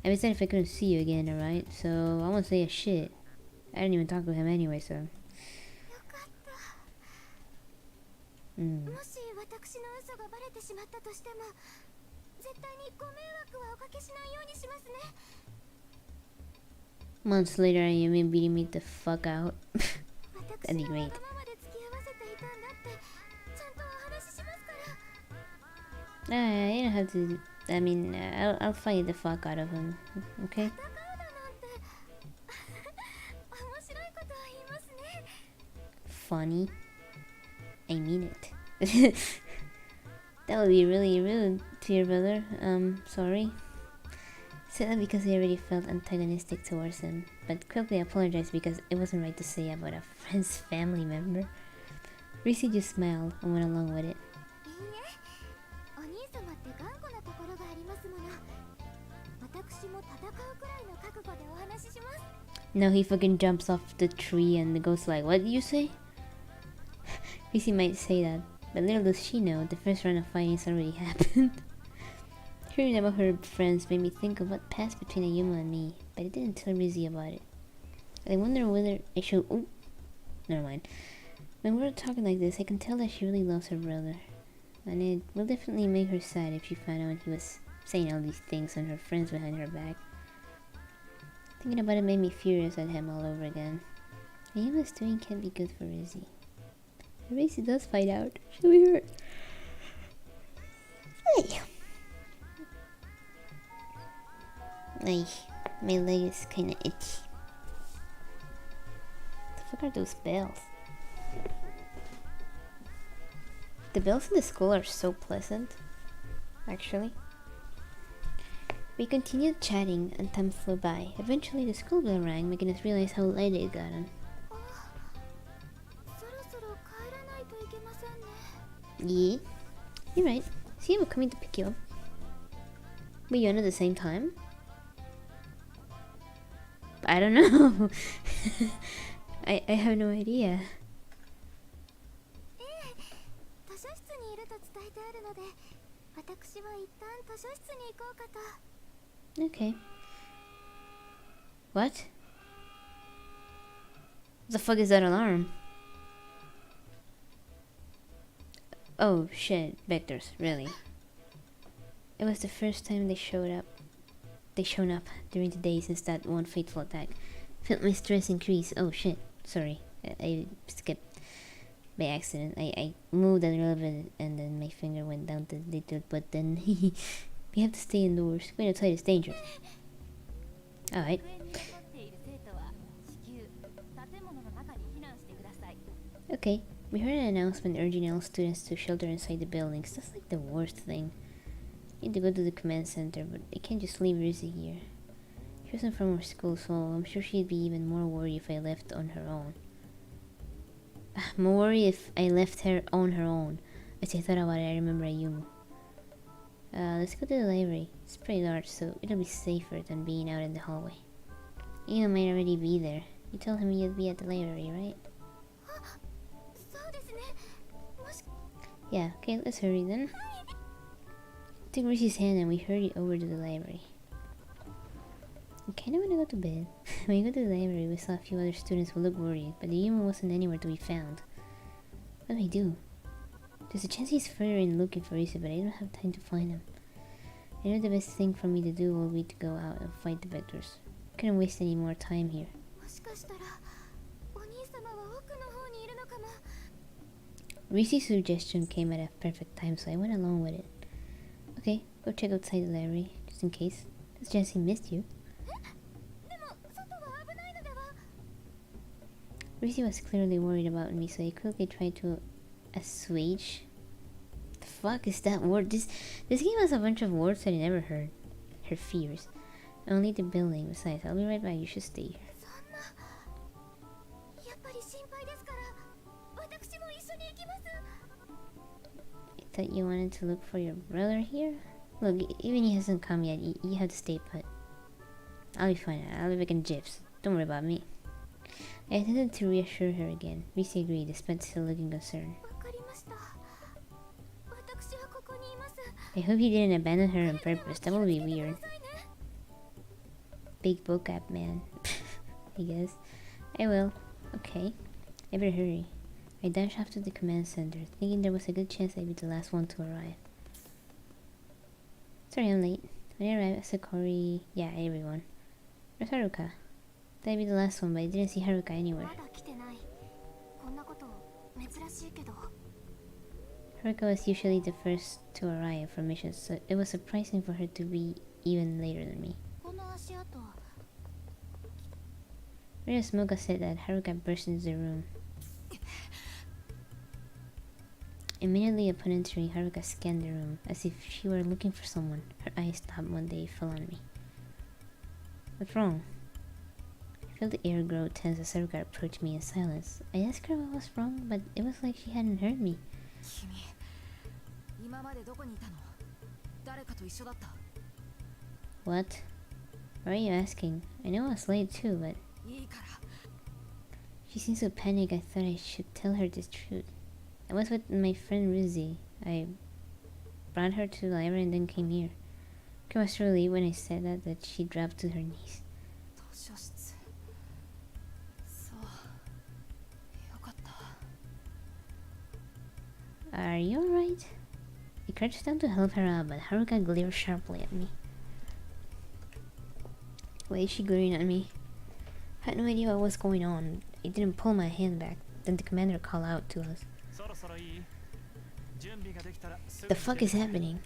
I decided if I couldn't see you again, alright? So I won't say a shit. I didn't even talk to him anyway, so. Months later, Ayumi beating me the fuck out. That'd be great. You don't have to. I mean, I'll fight the fuck out of him. Okay? Funny. I mean it. That would be really rude to your brother. Sorry. Said that because I already felt antagonistic towards him, but quickly apologized because it wasn't right to say about a friend's family member. Rizy just smiled and went along with it. Now he fucking jumps off the tree and goes like, what did you say? Rizy might say that, but little does she know, the first round of fighting's already happened. Hearing about her friends made me think of what passed between Ayumu and me, but I didn't tell Rizy about it. I wonder whether I should. Oh, never mind. When we're talking like this, I can tell that she really loves her brother, and it will definitely make her sad if she found out he was saying all these things on her friends behind her back. Thinking about it made me furious at him all over again. Ayuma's doing can't be good for Rizy. If Rizy does find out, she'll be hurt. Hey. Ay, my leg is kinda itchy. The fuck are those bells? The bells in the school are so pleasant, actually. We continued chatting and time flew by. Eventually the school bell rang, making us realize how late it had gotten. Yeah, you're right. See, we're coming to pick you up. Were you on at the same time? I don't know. I have no idea. Okay. What? The fuck is that alarm? Oh shit, vectors, really. It was the first time they shown up during the day since that one fateful attack. Felt my stress increase. Oh shit, sorry. I skipped by accident. I moved a little bit and then my finger went down the little button. We have to stay indoors. Going outside is dangerous. Alright. Okay, we heard an announcement urging all students to shelter inside the buildings. That's like the worst thing. I need to go to the command center, but I can't just leave Rizzy here. She wasn't from our school, so I'm sure she'd be even more worried if I left on her own. More worried if I left her on her own. As I thought about it, I remember Ayumu. Let's go to the library. It's pretty large, so it'll be safer than being out in the hallway. Ian might already be there. You told him you'd be at the library, right? Yeah, okay, let's hurry then. Took Rishi's hand and we hurried over to the library. I kinda wanna go to bed. When we got to the library, we saw a few other students who looked worried, but the human wasn't anywhere to be found. What do I do? There's a chance he's further in looking for Rishi, but I don't have time to find him. I know the best thing for me to do will be to go out and fight the vectors. I couldn't waste any more time here. Rishi's suggestion came at a perfect time, so I went along with it. Okay, go check outside the library, just in case. There's a chance he missed you. Rishi was clearly worried about me, so I quickly tried to assuage. The fuck is that word? This game has a bunch of words that I never heard. Her fears. Only the building. Besides, I'll be right back. You should stay here. I thought you wanted to look for your brother here? Look, even he hasn't come yet. You have to stay put. I'll be fine. I'll be back in GIFs. Don't worry about me. I attempted to reassure her again. Rishi agreed, despite still looking concerned. I hope he didn't abandon her on purpose. That would be weird. Big vocab man. I guess. I will. Okay. I better hurry. I dashed off to the command center, thinking there was a good chance I'd be the last one to arrive. Sorry I'm late. When I arrived, I saw Cory... Yeah, everyone. Where's Haruka? Thought I'd be the last one, but I didn't see Haruka anywhere. Haruka was usually the first to arrive for missions, so it was surprising for her to be even later than me. Rita Smoka said that Haruka burst into the room. Immediately upon entering, Haruka scanned the room, as if she were looking for someone. Her eyes stopped when they fell on me. What's wrong? I felt the air grow tense as Haruka approached me in silence. I asked her what was wrong, but it was like she hadn't heard me. What? Why are you asking? I know I was late too, but... She seemed so panicked I thought I should tell her the truth. I was with my friend Rizzy. I brought her to the library and then came here. It was really when I said that she dropped to her knees. Are you alright? I crouched down to help her out, but Haruka glared sharply at me. Why is she glaring at me? I had no idea what was going on. I didn't pull my hand back. Then the commander called out to us. The fuck is happening?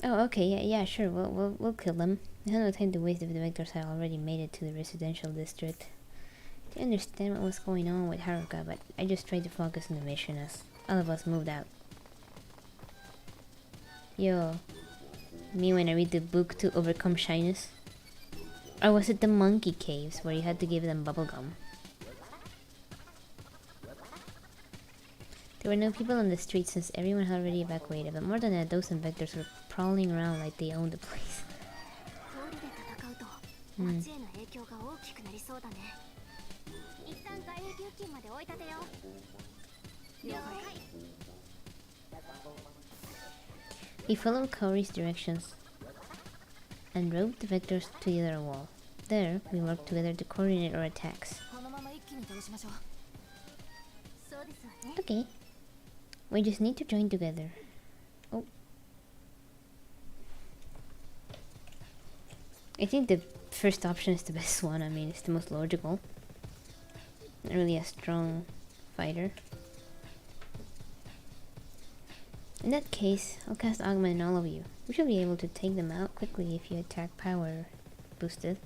Oh, okay, yeah, sure. We'll kill them. I have no time to waste if the vectors had already made it to the residential district. I understand what was going on with Haruka, but I just tried to focus on the mission as all of us moved out. Yo, me when I read the book to overcome shyness? Or was it the monkey caves where you had to give them bubblegum? There were no people on the streets since everyone had already evacuated, but more than a dozen vectors were prowling around like they owned the place. We followed Kaori's directions and roped the vectors to the other wall. There, we worked together to coordinate our attacks. Okay. We just need to join together. Oh. I think the first option is the best one. I mean, it's the most logical. Not really a strong fighter. In that case, I'll cast Augment on all of you. We should be able to take them out quickly if you attack power boosted.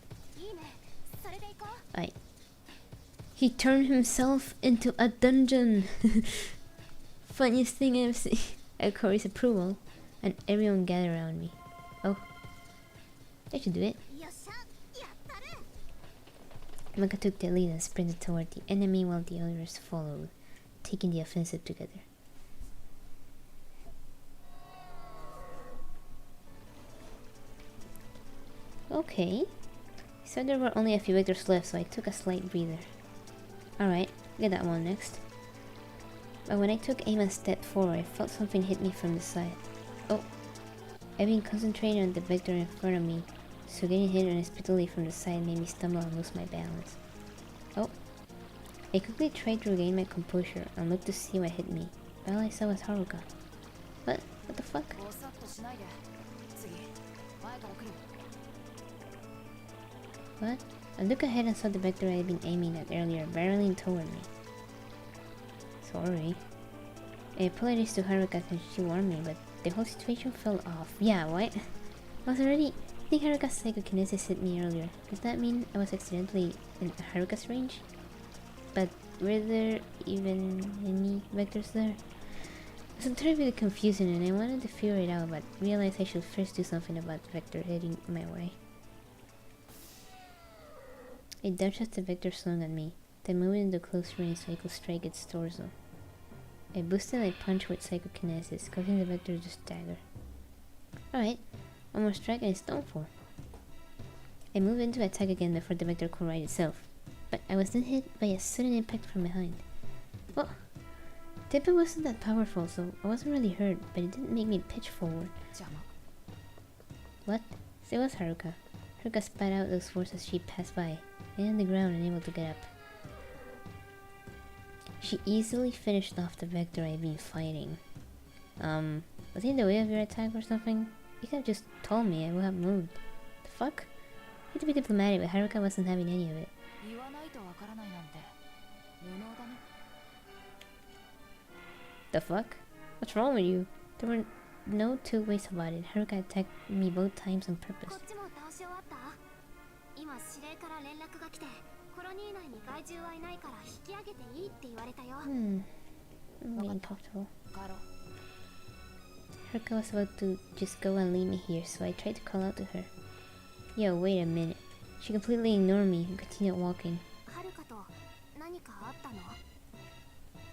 Aye. He turned himself into a dungeon! Funniest thing I've seen. At Corey's approval, and everyone gathered around me. Oh. I should do it. Maka took the lead and sprinted toward the enemy while the others followed, taking the offensive together. Okay. So there were only a few vectors left, so I took a slight breather. Alright, get that one next. But when I took aim and stepped forward, I felt something hit me from the side. Oh. I've been concentrating on the vector in front of me, so getting hit unexpectedly from the side made me stumble and lose my balance. Oh. I quickly tried to regain my composure and looked to see what hit me, but all I saw was Haruka. What? What the fuck? What? I looked ahead and saw the vector I had been aiming at earlier barreling toward me. Sorry. I apologized to Haruka since she warned me, but the whole situation fell off. Yeah, what? I was already... I think Haruka's psychokinesis hit me earlier. Does that mean I was accidentally in Haruka's range? But were there even any vectors there? It was entirely really confusing and I wanted to figure it out, but realized I should first do something about the vector heading my way. I dodged as the vector swung at me, then moved into close range so I could strike its torso. I boosted and I punched with psychokinesis, causing the vector to stagger. Alright, one more strike and it's done for. I moved in to attack again before the vector could right itself, but I was then hit by a sudden impact from behind. Well, the impact wasn't that powerful, so I wasn't really hurt, but it didn't make me pitch forward. What? So it was Haruka. Haruka spat out those words as she passed by, and on the ground unable to get up. She easily finished off the vector I've been fighting. Was he in the way of your attack or something? You could have just told me, I would have moved. The fuck? I had to be diplomatic, but Haruka wasn't having any of it. The fuck? What's wrong with you? There were no two ways about it. Haruka attacked me both times on purpose. I'm uncomfortable. Haruka was about to just go and leave me here, so I tried to call out to her. Yo, wait a minute. She completely ignored me and continued walking.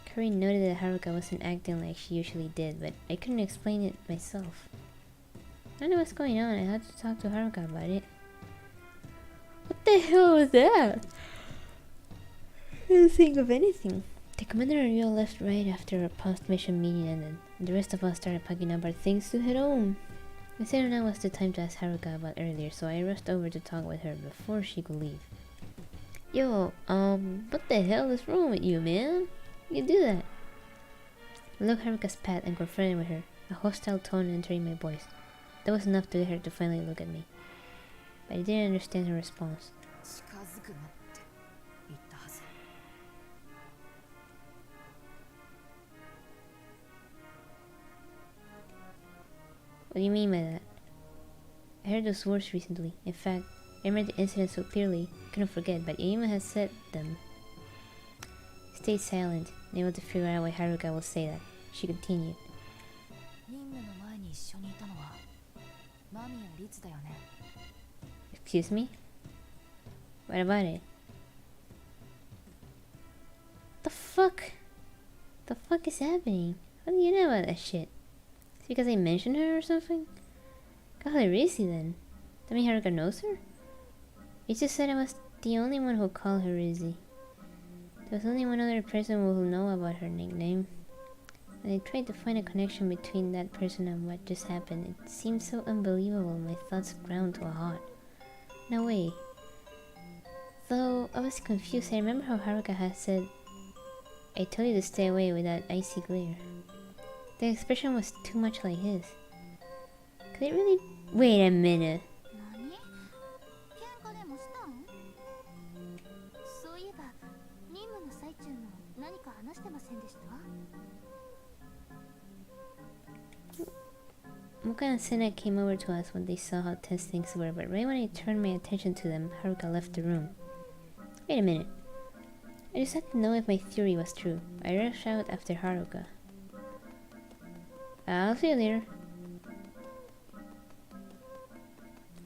Kari noted that Haruka wasn't acting like she usually did, but I couldn't explain it myself. I don't know what's going on. I had to talk to Haruka about it. What the hell was that? I didn't think of anything. The commander and Ryo left right after our post-mission meeting ended, and the rest of us started packing up our things to head home. I said now was the time to ask Haruka about earlier, so I rushed over to talk with her before she could leave. Yo, what the hell is wrong with you, man? You can do that. I looked Haruka's path and confronted with her, a hostile tone entering my voice. That was enough to get her to finally look at me. But I didn't understand her response. What do you mean by that? I heard those words recently. In fact, I remember the incident so clearly, I couldn't forget, but Yuma has said them. Stayed silent, unable to figure out why Haruka will say that. She continued. Excuse me? What about it? The fuck? The fuck is happening? How do you know about that shit? Is it because I mentioned her or something? God, who is he then? That mean Haruka knows her? You just said I was the only one who called her Izzy. There was only one other person who will know about her nickname. When I tried to find a connection between that person and what just happened, it seemed so unbelievable my thoughts ground to a halt. No way. Though I was confused, I remember how Haruka had said, I told you to stay away with that icy glare. The expression was too much like his. Could it really... Wait a minute. Moka and Sena came over to us when they saw how tense things were, but right when I turned my attention to them, Haruka left the room. Wait a minute. I just had to know if my theory was true. I rushed out after Haruka. I'll see you later.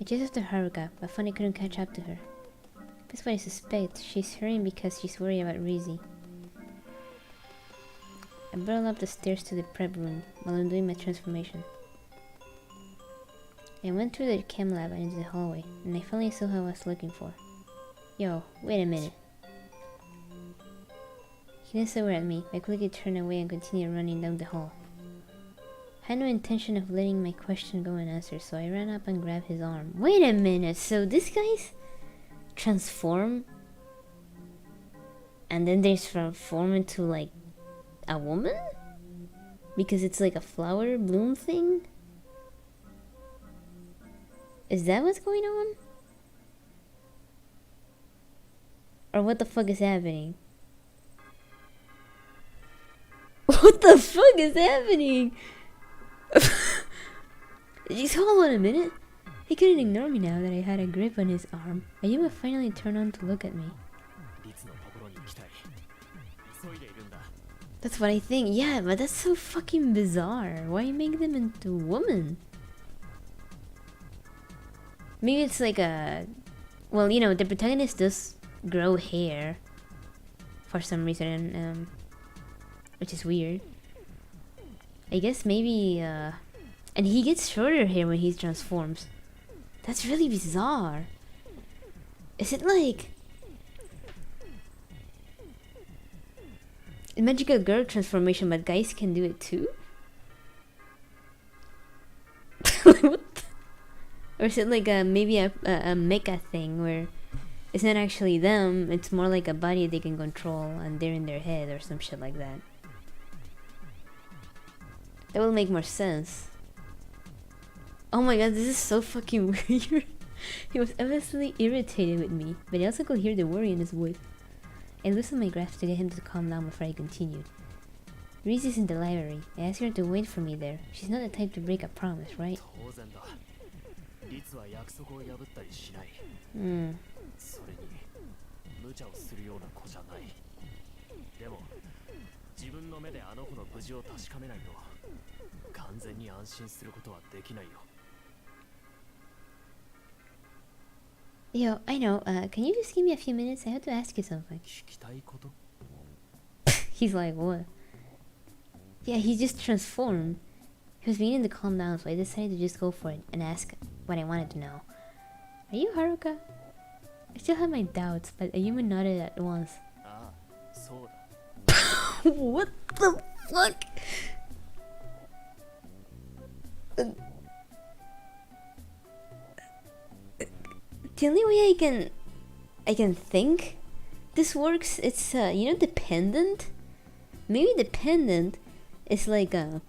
I chased after Haruka, but found I couldn't catch up to her. That's what I suspect. She's hurrying because she's worried about Rizzy. I barreled up the stairs to the prep room while I'm doing my transformation. I went through the chem lab and into the hallway, and I finally saw who I was looking for. Yo, wait a minute. He glanced over at me, but I quickly turned away and continued running down the hall. I had no intention of letting my question go unanswered, so I ran up and grabbed his arm. Wait a minute, so this guy's transform? And then they transform into like a woman? Because it's like a flower bloom thing? Is that what's going on? Or what the fuck is happening? What the fuck is happening? Just hold on a minute. He couldn't ignore me now that I had a grip on his arm. Ayuma finally turned on to look at me. That's what I think. Yeah, but that's so fucking bizarre. Why make them into women? Maybe it's like a... Well, you know, the protagonist does grow hair for some reason, which is weird. I guess maybe, and he gets shorter hair when he transforms. That's really bizarre. Is it like... a magical girl transformation, but guys can do it too? What? Or is it like maybe a mecha thing where it's not actually them, it's more like a body they can control and they're in their head or some shit like that. That will make more sense. Oh my god, this is so fucking weird. He was obviously irritated with me, but I also could hear the worry in his voice. I loosened my grasp to get him to calm down before I continued. Reese is in the library. I asked her to wait for me there. She's not the type to break a promise, right? Yo, I know, can you just give me a few minutes? I have to ask you something. He's like, what? Yeah, he just transformed. He was beginning to calm down, so I decided to just go for it and ask what I wanted to know. Are you Haruka? I still have my doubts, but Ayuma nodded at once. What the fuck? The only way I can think this works, it's you know, dependent? Maybe dependent is like a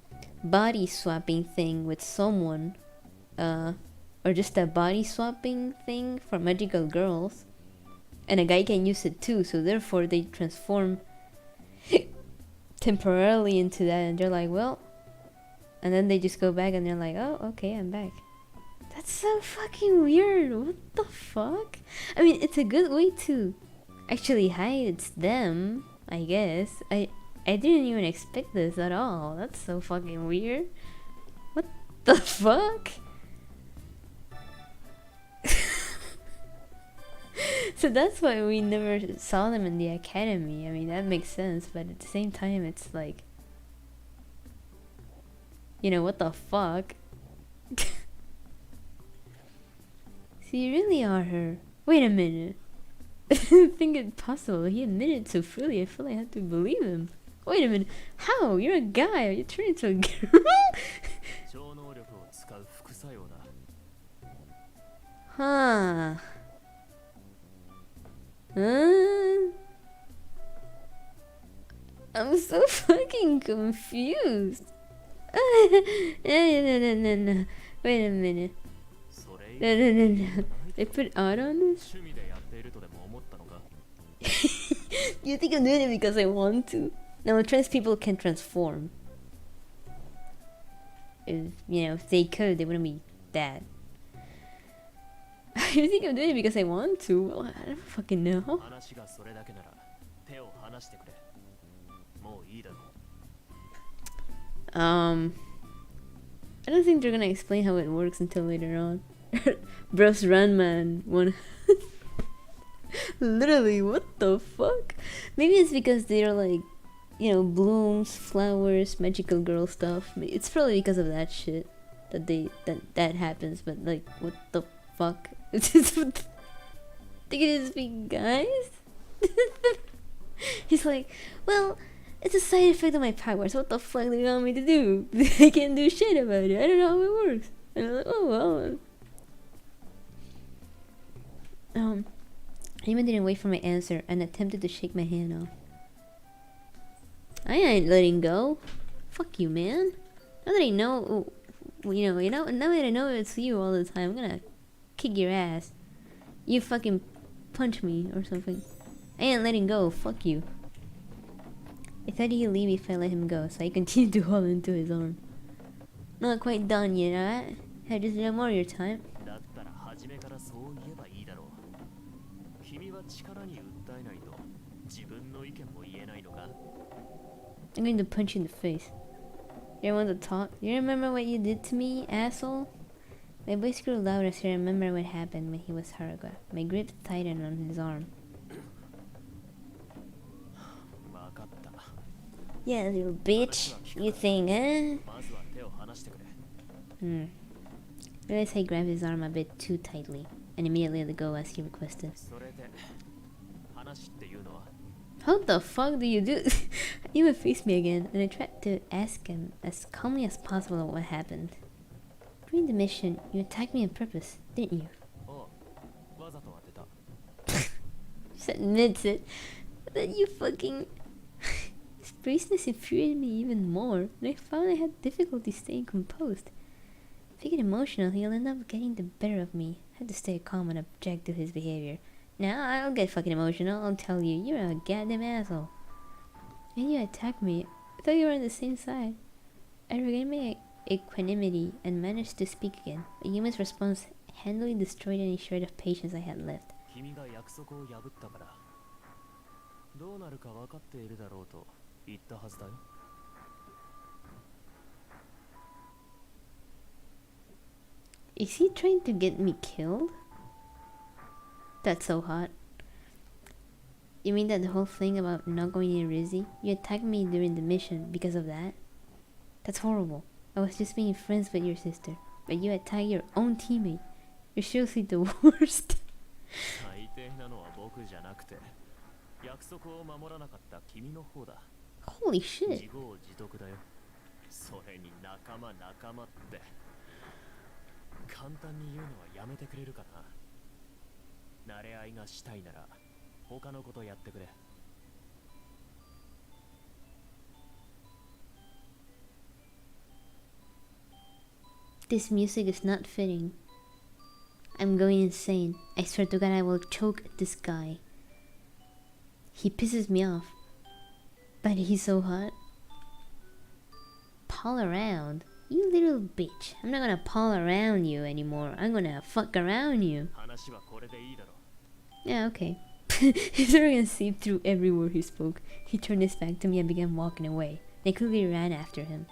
body swapping thing with someone, or just a body swapping thing for magical girls, and a guy can use it too, so therefore they transform temporarily into that, and they're like, well, and then they just go back and they're like, oh, okay, I'm back. That's so fucking weird. What the fuck? I mean, it's a good way to actually hide it's them, I guess. I didn't even expect this at all. That's so fucking weird. What the fuck? So that's why we never saw them in the academy. I mean, that makes sense, but at the same time, it's like, you know, what the fuck? So you really are her. Wait a minute. I didn't think it possible. He admitted so freely, I feel like I have to believe him. Wait a minute. How? You're a guy. You turn into a girl? Huh. I'm so fucking confused. No. Wait a minute. No. They put art on this? You think I'm doing it because I want to? No, trans people can transform. If, you know, if they could, they wouldn't be that. You think I'm doing it because I want to? Well, I don't fucking know. I don't think they're gonna explain how it works until later on. Bros run, man. One. Literally, what the fuck? Maybe it's because they're like, you know, blooms, flowers, magical girl stuff. It's probably because of that shit that happens. But like, what the fuck? They can just be guys. He's like, well, it's a side effect of my powers. What the fuck do you want me to do? I can't do shit about it. I don't know how it works. And I'm like, oh well. I even didn't wait for my answer and attempted to shake my hand off. I ain't letting go. Fuck you, man. Now that I know, now that I know it's you all the time, I'm gonna kick your ass. You fucking punch me or something. I ain't letting go. Fuck you. I thought he'd leave if I let him go, so I continued to hold into his arm. Not quite done yet, alright? Had just done more of your time. I'm going to punch you in the face. You don't want to talk? You remember what you did to me, asshole? My voice grew louder so I remember what happened when he was Haruga. My grip tightened on his arm. Yeah, little bitch. You think, huh? Realized I grabbed his arm a bit too tightly and immediately let go as he requested. How the fuck do you do? He would face me again, and I tried to ask him as calmly as possible what happened. During the mission, you attacked me on purpose, didn't you? Just admits it. That you fucking... His briefness infuriated me even more, and I found I had difficulty staying composed. If I get emotional, he'll end up getting the better of me. I had to stay calm and object to his behavior. Now I don't get fucking emotional, I'll tell you, you're a goddamn asshole. And you attacked me. I thought you were on the same side. I regained my equanimity and managed to speak again. A human's response handily destroyed any shred of patience I had left. Is he trying to get me killed? That's so hot. You mean that the whole thing about not going near Rizzy? You attacked me during the mission because of that? That's horrible. I was just being friends with your sister, but you attacked your own teammate. You're seriously the worst. Holy shit. This music is not fitting. I'm going insane. I swear to God I will choke this guy. He pisses me off. But he's so hot. Pal around. You little bitch. I'm not gonna paw around you anymore. I'm gonna fuck around you. Yeah, okay. His arrogance seeped through every word he spoke. He turned his back to me and began walking away. I quickly ran after him.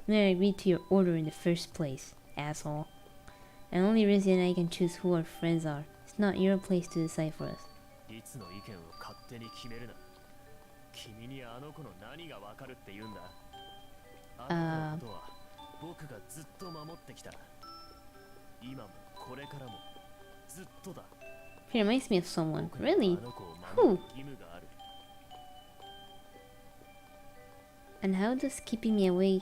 Then I agreed to your order in the first place, asshole. And only Rizzy and I can choose who our friends are. It's not your place to decide for us. He reminds me of someone. Really? Who? And how does keeping me away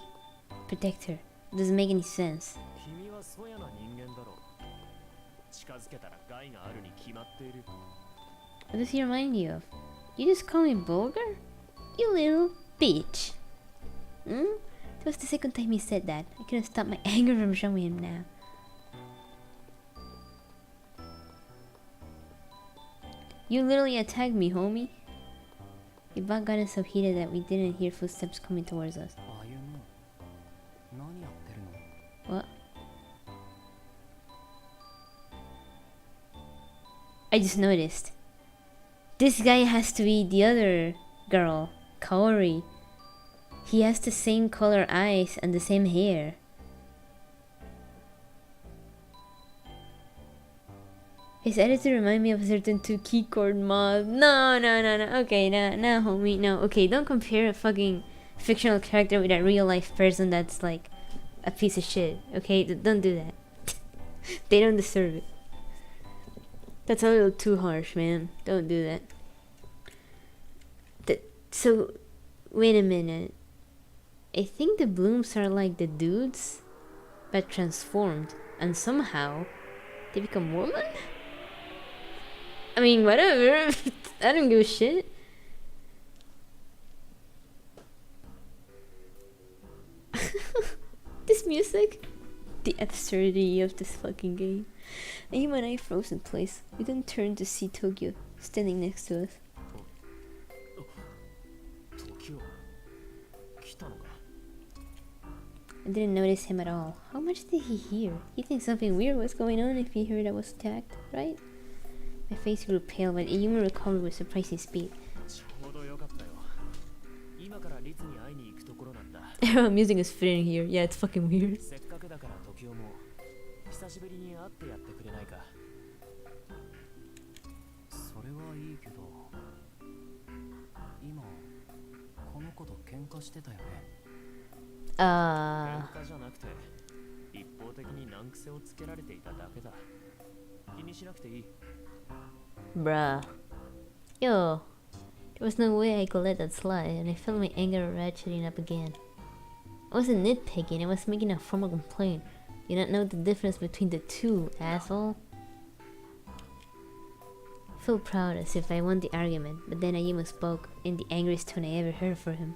protect her? It doesn't make any sense. What does he remind you of? You just call me vulgar? You little bitch. Hmm? That was the second time he said that. I couldn't stop my anger from showing him now. You literally attacked me, homie. We both got so heated that we didn't hear footsteps coming towards us. What? I just noticed. This guy has to be the other girl, Kaori. He has the same color eyes and the same hair. His attitude reminds me of a certain two keycord mod. No. Okay, no, homie, no. Okay, don't compare a fucking fictional character with a real life person that's like a piece of shit. Okay, don't do that. They don't deserve it. That's a little too harsh, man. Don't do that. So, wait a minute. I think the blooms are like the dudes, but transformed, and somehow they become women? I mean, whatever. I don't give a shit. This music? The absurdity of this fucking game. Aim and I froze in place. We then turned to see Tokyo standing next to us. I didn't notice him at all. How much did he hear? He thinks something weird was going on if he heard I was attacked, right? My face grew pale, but Ayumu recovered with surprising speed. Music is fitting here. Yeah, it's fucking weird. Bruh. Yo. There was no way I could let that slide, and I felt my anger ratcheting up again. I wasn't nitpicking, I was making a formal complaint. You don't know the difference between the two, asshole. I felt proud as if I won the argument, but then Ayumu spoke in the angriest tone I ever heard for him.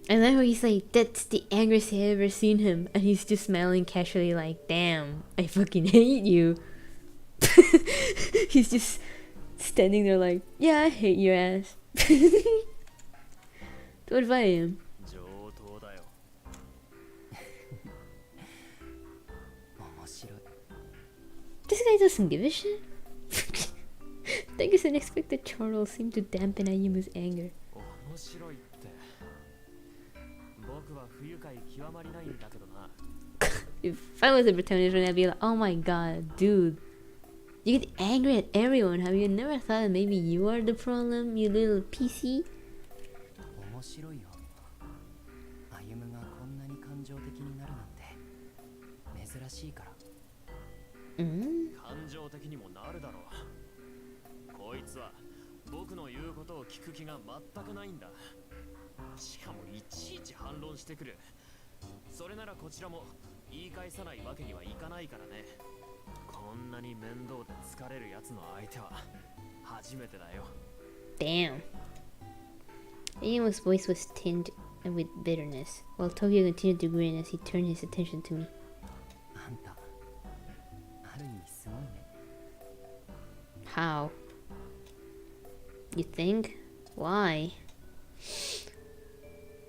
And then he's like, that's the angriest I've ever seen him. And he's just smiling casually like, damn, I fucking hate you. He's just standing there like, yeah, I hate your ass. What if I am? This guy doesn't give a shit. That guess unexpected chortle seemed to dampen Ayumu's anger. If I was a protagonist, I'd be like, oh my god, dude. You get angry at everyone. Have you never thought that maybe you are the problem, you little PC? Damn. Ayumu's voice was tinged with bitterness, while Tokyo continued to grin as he turned his attention to me. How? You think? Why?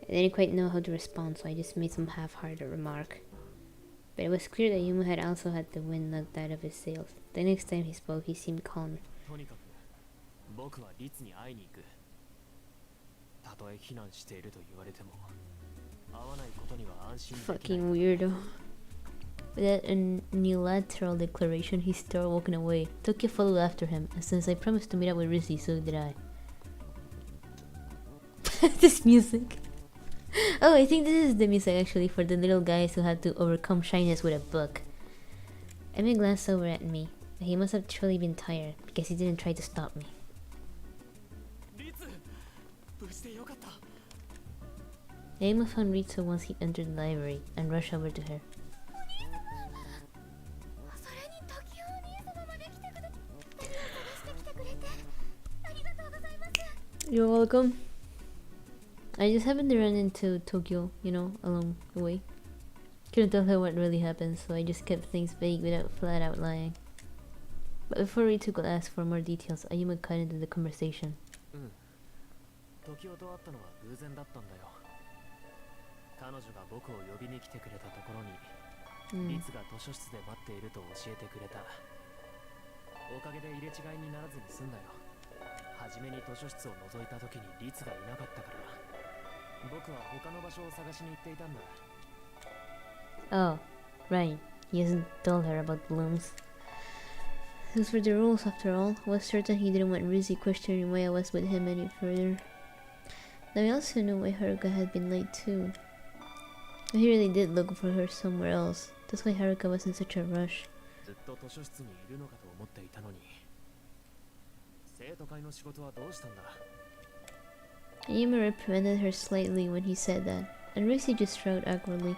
I didn't quite know how to respond, so I just made some half-hearted remark. But it was clear that Yuma had also had the wind knocked out of his sails. The next time he spoke, he seemed calmer. Fucking weirdo. With that unilateral declaration, he started walking away. Tokyo followed after him, and since I promised to meet up with Rizzy, so did I. This music. Oh, I think this is the music actually for the little guys who had to overcome shyness with a book. Emi glanced over at me. He must have truly been tired, because he didn't try to stop me. Emi found Ritsu once he entered the library, and rushed over to her. You're welcome. I just happened to run into Tokyo, you know, along the way. Couldn't tell her what really happened, so I just kept things vague without flat out lying. But before Ritsu could ask for more details, Ayuma cut into the conversation. Oh, right. He hasn't told her about blooms. Those were the rules after all. I was certain he didn't want Rizzy questioning why I was with him any further. Now I also knew why Haruka had been late too. He really did look for her somewhere else. That's why Haruka was in such a rush. Ayuma reprimanded her slightly when he said that, and Rizzy just shrugged awkwardly.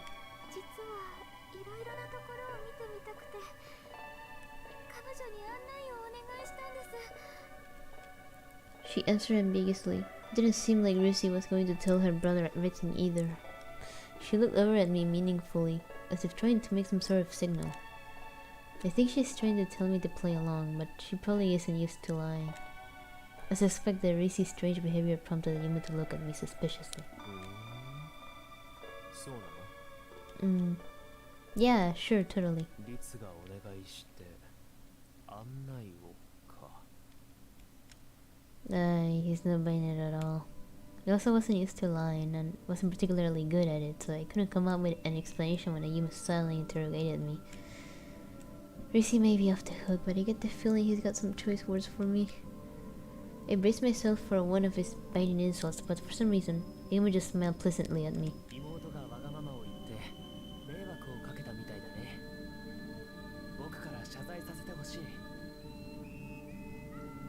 She answered ambiguously. It didn't seem like Rizzy was going to tell her brother everything either. She looked over at me meaningfully, as if trying to make some sort of signal. I think she's trying to tell me to play along, but she probably isn't used to lying. I suspect that Rizzy's strange behavior prompted Yuma to look at me suspiciously. Yeah, sure, totally. He's not buying it at all. He also wasn't used to lying and wasn't particularly good at it, so I couldn't come up with an explanation when Ayuma silently interrogated me. Rizzy may be off the hook, but I get the feeling he's got some choice words for me. I braced myself for one of his biting insults, but for some reason, Ayuma just smiled pleasantly at me.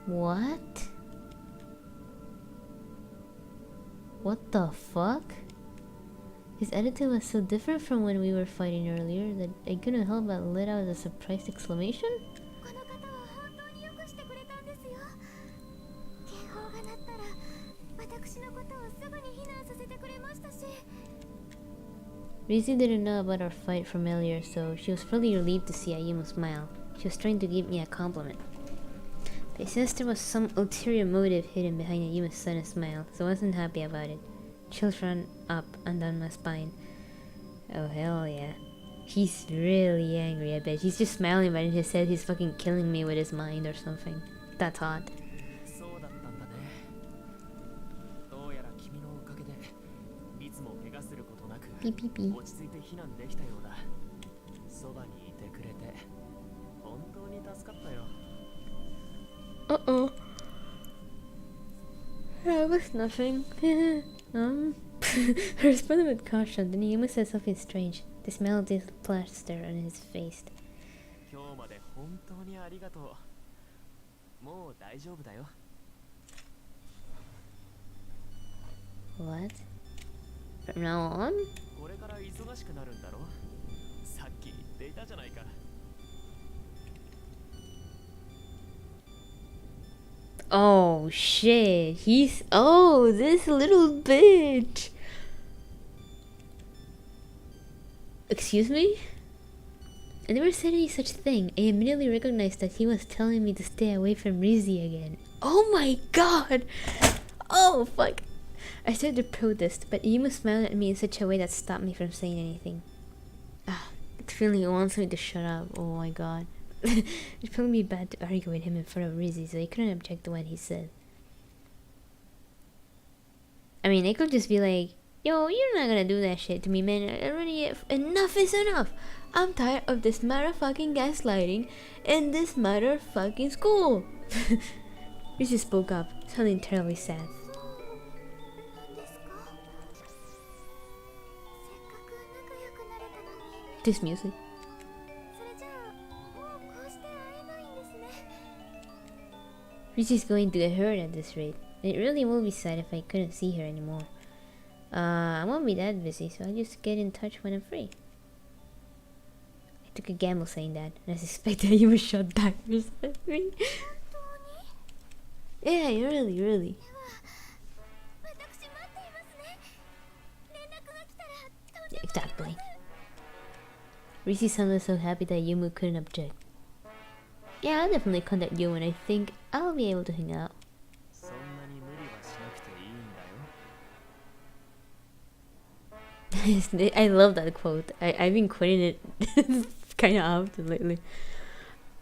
What? What the fuck? His attitude was so different from when we were fighting earlier that I couldn't help but let out a surprised exclamation. Rizzy didn't know about our fight from earlier, so she was probably relieved to see Ayuma smile. She was trying to give me a compliment. I sensed there was some ulterior motive hidden behind Ayuma's sudden smile, so I wasn't happy about it. Chills ran up and down my spine. Oh hell yeah. He's really angry, I bet. He's just smiling, but in his head he's fucking killing me with his mind or something. That's hot. Beep beep beep. Uh-oh. That was nothing. I responded with caution, then Yuma said something strange. The smile did plaster on his face. What? From now on? Oh shit, he's— oh, this little bitch. Excuse me? I never said any such thing. I immediately recognized that he was telling me to stay away from Rizzy again. Oh my god! Oh fuck! I started to protest, but Yumu smiled at me in such a way that stopped me from saying anything. Ah, it's feeling it wants me to shut up. Oh my god. It's probably be bad to argue with him in front of Rizzy, so I couldn't object to what he said. I mean, I could just be like, yo, you're not gonna do that shit to me, man. Already, enough is enough. I'm tired of this motherfucking gaslighting in this motherfucking school. Rizzy spoke up, sounding terribly sad. This music. Rizzy's going to get hurt at this rate. It really will be sad if I couldn't see her anymore. I won't be that busy, so I'll just get in touch when I'm free. I took a gamble saying that, and I suspected you were shot back or something. Yeah, really. Exactly. Rizzy sounded so happy that Yumu couldn't object. Yeah, I'll definitely contact you when I think I'll be able to hang out. I love that quote. I've been quoting it kind of often lately.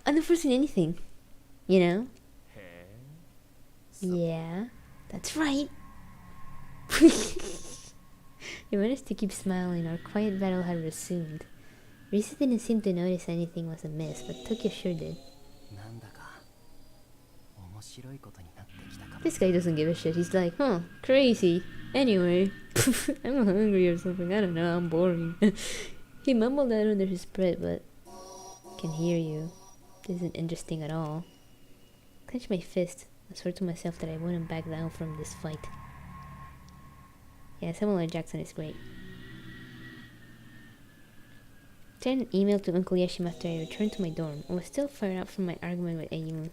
I've never seen anything, you know? Yeah, that's right. He managed to keep smiling. Our quiet battle had resumed. Risa didn't seem to notice anything was amiss, but Tokyo sure did. This guy doesn't give a shit. He's like, huh, crazy. Anyway, I'm hungry or something. I don't know, I'm boring. He mumbled that under his breath, but can hear you. This isn't interesting at all. Clench my fist. I swore to myself that I wouldn't back down from this fight. Yeah, Samuel L. Jackson is great. Sent an email to Uncle Yashima after I returned to my dorm. I was still fired up from my argument with Ayumu.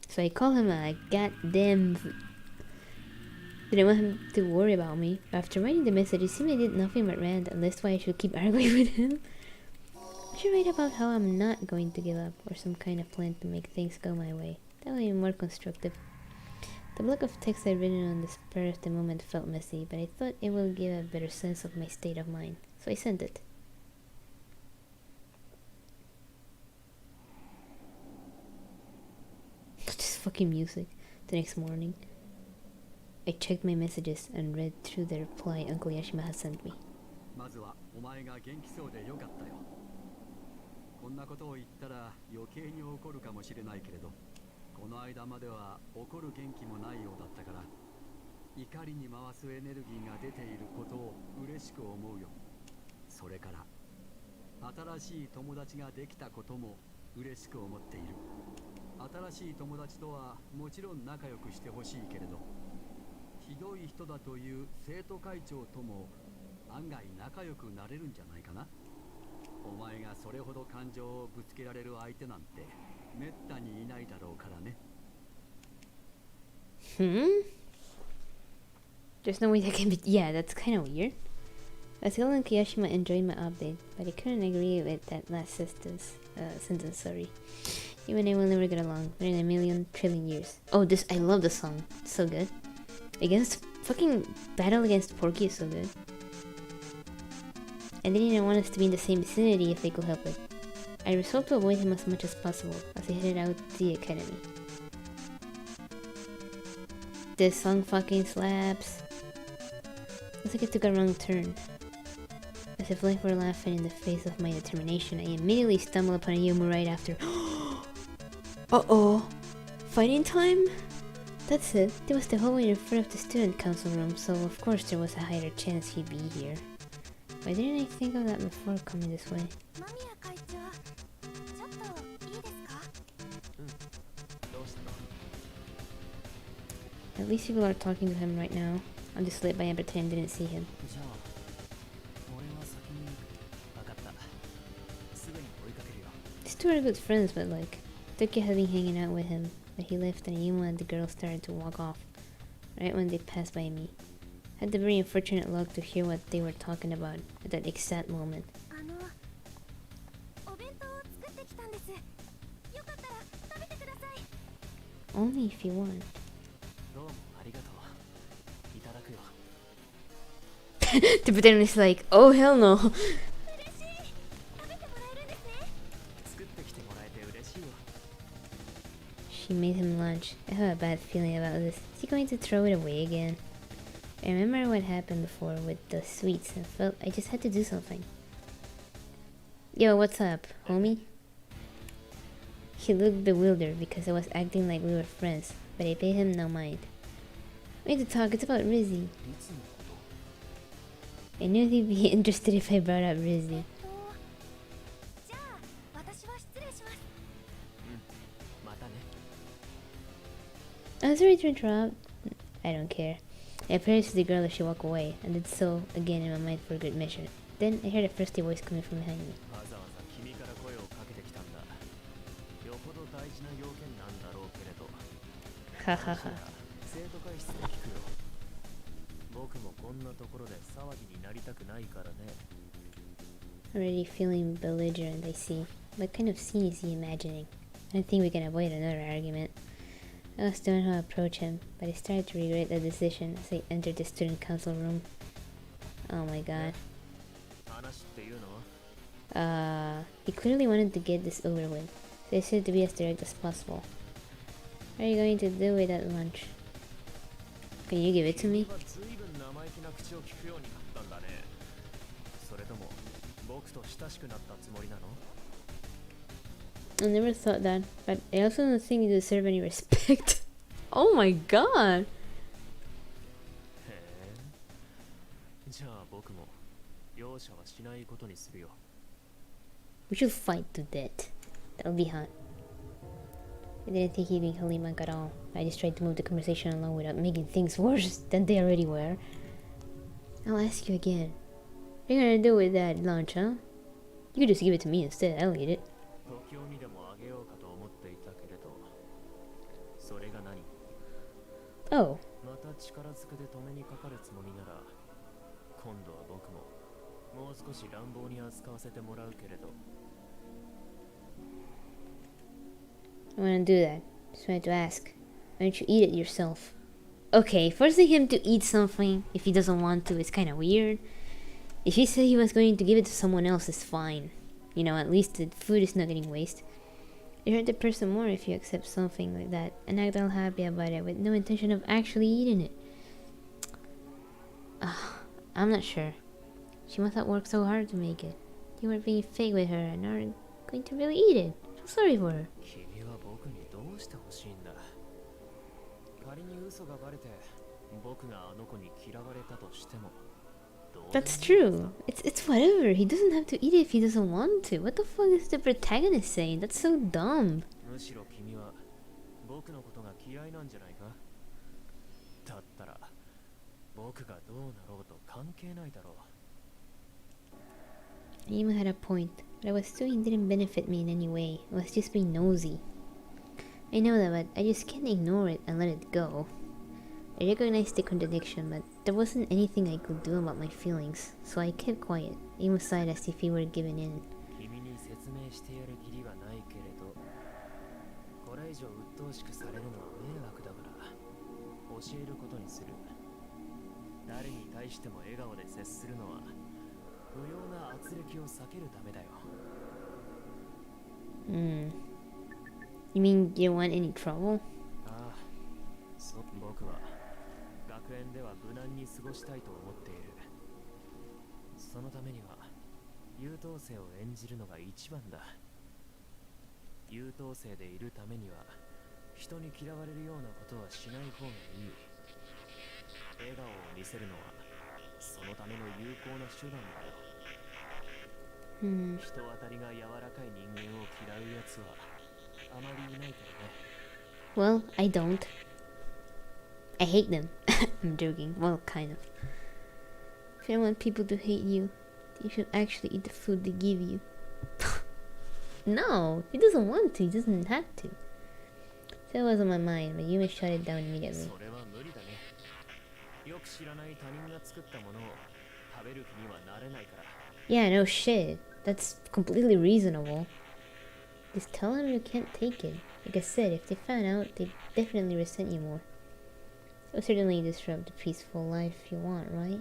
So I called him a goddamn... Didn't want him to worry about me. But after writing the message, it seemed I did nothing but rant and list why I should keep arguing with him. I should write about how I'm not going to give up, or some kind of plan to make things go my way. That would be more constructive. The block of text I'd written on the spur of the moment felt messy, but I thought it would give a better sense of my state of mind. So I sent it. Just fucking music. The next morning, I checked my messages and read through the reply Uncle Yashima had sent me. There's no way that can be. Yeah, that's kind of weird. I told Uncle Yashima enjoyed my update, but I couldn't agree with that last sentence. Sorry. You and I will never get along. Not in a million trillion years. Oh, this, I love the song. It's so good. Fucking battle against Porky is so good. I didn't even want us to be in the same vicinity if they could help it. I resolved to avoid him as much as possible as I headed out to the academy. This song fucking slaps. Looks like I took a wrong turn. As if life were laughing in the face of my determination, I immediately stumbled upon a Yumu right after. Uh-oh. Fighting time? That's it. There was the hallway in front of the student council room, so of course there was a higher chance he'd be here. Why didn't I think of that before coming this way? At least people are talking to him right now. I'll just slip by and pretend I didn't see him. These two are good friends, but like, Tokyo had been hanging out with him, but he left and Yuma and the girl started to walk off, right when they passed by me. I had the very unfortunate luck to hear what they were talking about at that exact moment. only if you want. To pretend it's like, oh hell no. She made him lunch. I have a bad feeling about this. Is he going to throw it away again? I remember what happened before with the sweets and felt I just had to do something. Yo, what's up, homie? He looked bewildered because I was acting like we were friends, but I paid him no mind. We need to talk, it's about Rizzy. I knew he'd be interested if I brought up Rizzy. I'm sorry to interrupt. I don't care. I approached the girl as she walked away, and did so again in my mind for a good measure. Then I heard a thirsty voice coming from behind me. Ha ha ha. Already feeling belligerent, I see. What kind of scene is he imagining? I don't think we can avoid another argument. I was don't know how to approach him, but I started to regret the decision as I entered the student council room. Oh my god. He clearly wanted to get this over with, so I said to be as direct as possible. What are you going to do with that lunch? Can you give it to me? I never thought that, but I also don't think you deserve any respect. Oh my god! We should fight to death. That'll be hot. I didn't think he'd be Halimag at all. I just tried to move the conversation along without making things worse than they already were. I'll ask you again. What are you gonna do with that lunch, huh? You could just give it to me instead, I'll eat it. Oh. I wanna do that. Just wanted to ask. Why don't you eat it yourself? Okay, forcing him to eat something if he doesn't want to is kinda weird. If he said he was going to give it to someone else, it's fine. You know, at least the food is not getting wasted. You hurt the person more if you accept something like that and act all happy about it with no intention of actually eating it. I'm not sure. She must have worked so hard to make it. You were being fake with her and aren't going to really eat it. I feel sorry for her. That's true. It's whatever. He doesn't have to eat it if he doesn't want to. What the fuck is the protagonist saying? That's so dumb. I even had a point. What I was doing didn't benefit me in any way. I was just being nosy. I know that, but I just can't ignore it and let it go. I recognized the contradiction, but there wasn't anything I could do about my feelings, so I kept quiet, even sighed as if he were giving in. You mean you don't want any trouble? Well, I don't. I hate them. I'm joking. Well, kind of. If you don't want people to hate you, you should actually eat the food they give you. No, he doesn't want to. He doesn't have to. That was on my mind, but you may shut it down immediately. Yeah, no shit. That's completely reasonable. Just tell them you can't take it. Like I said, if they found out, they'd definitely resent you more. It'll certainly disrupt the peaceful life you want, right?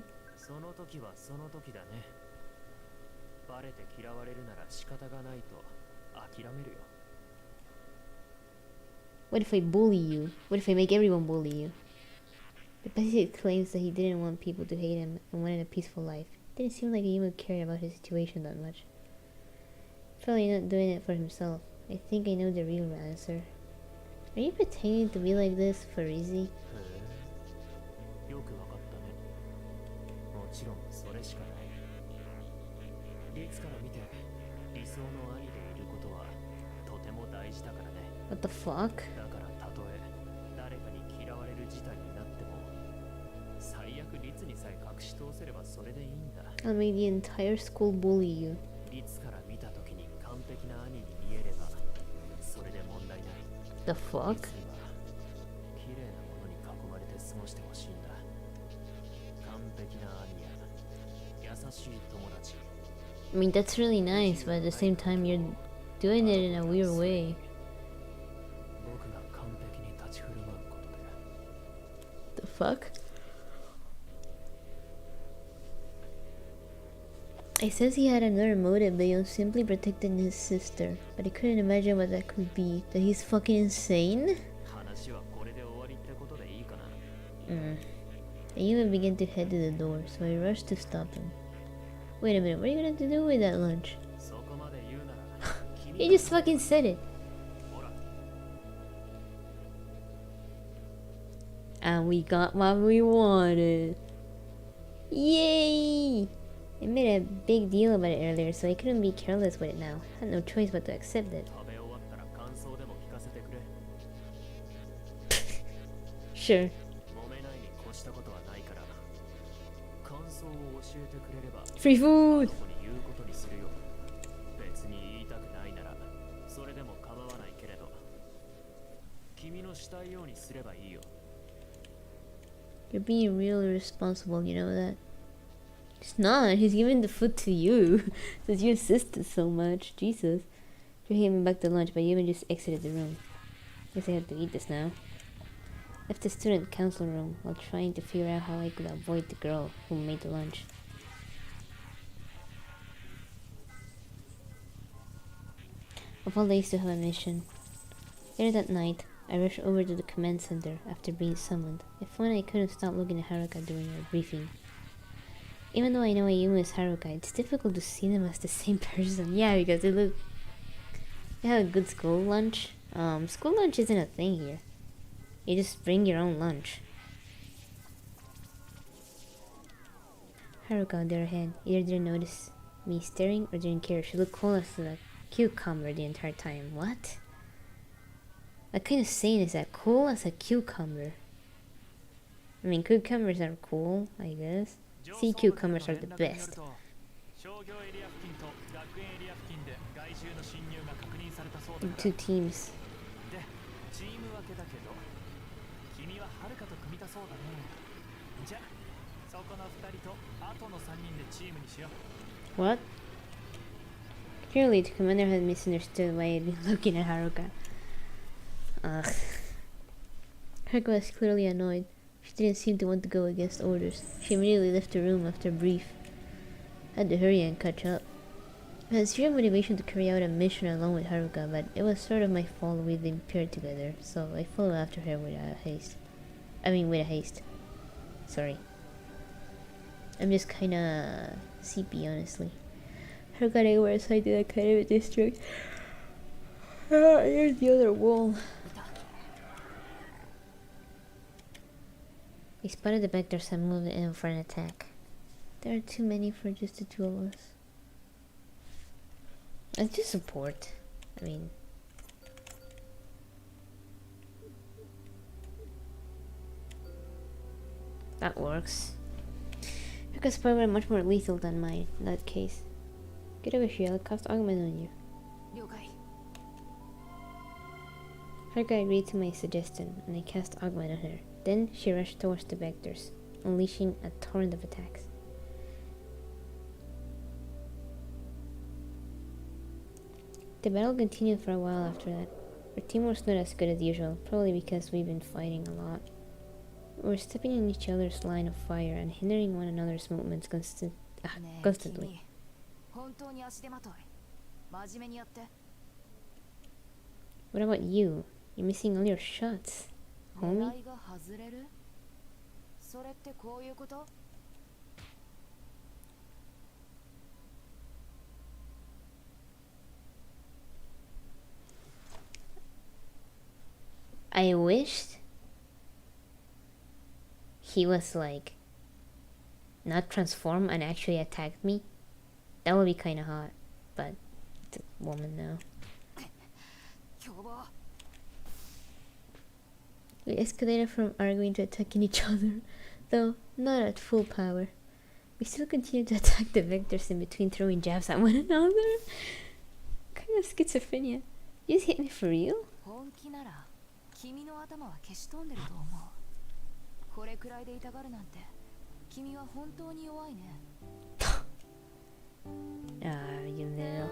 What if I bully you? What if I make everyone bully you? The basic claims that he didn't want people to hate him and wanted a peaceful life. Didn't seem like he even cared about his situation that much. Probably not doing it for himself. I think I know the real answer. Are you pretending to be like this for easy? What the fuck? I'll make the entire school bully you. The fuck? I mean, that's really nice, but at the same time you're doing it in a weird way. The fuck? It says he had another motive beyond simply protecting his sister, but I couldn't imagine what that could be. That he's fucking insane? I even began to head to the door, so I rushed to stop him. Wait a minute, what are you gonna do with that lunch? He just fucking said it. And we got what we wanted. Yay! I made a big deal about it earlier, so I couldn't be careless with it now. I had no choice but to accept it. Sure. Free food! You're being real irresponsible, you know that? It's not, he's giving the food to you. Since you insisted so much. Jesus. You gave me back the lunch, but you even just exited the room. Guess I have to eat this now. Left the student council room while trying to figure out how I could avoid the girl who made the lunch. Of all days to have a mission. Later that night, I rushed over to the command center after being summoned. I found I couldn't stop looking at Haruka during our briefing. Even though I know Ayumu is Haruka, it's difficult to see them as the same person. Yeah, because they have a good school lunch. School lunch isn't a thing here. You just bring your own lunch. Haruka, on the other hand, either didn't notice me staring or didn't care. She looked cool as a cucumber the entire time. What? What kind of saying is that? Cool as a cucumber? I mean, cucumbers are cool, I guess. Sea cucumbers are the best. Two teams. What? Clearly, the commander had misunderstood why I had been looking at Haruka. Ugh. Haruka was clearly annoyed. She didn't seem to want to go against orders. She immediately left the room after a brief. I had to hurry and catch up. I had zero motivation to carry out a mission alone with Haruka, but it was sort of my fault we'd been paired together, so I followed after her with a haste. Sorry. I'm just kinda sleepy, honestly. Haruka and I were assigned to that kind of a district. Here's the other wall. I spotted the vectors and moved in for an attack. There are too many for just the two of us. Let's just support. I mean... that works. Haruka's program much more lethal than mine, in that case. Get over here, I'll cast augment on you. Haruka agreed to my suggestion, and I cast augment on her. Then she rushed towards the vectors, unleashing a torrent of attacks. The battle continued for a while after that. Our teamwork's not as good as usual, probably because we've been fighting a lot. We're stepping in each other's line of fire and hindering one another's movements constantly. What about you? You're missing all your shots, homie. I wished he was like not transform and actually attacked me. That would be kind of hot, but it's a woman now. We escalated from arguing to attacking each other, though not at full power. We still continued to attack the vectors in between, throwing jabs at one another. Kind of schizophrenia. You just hit me for real? Ah, you little.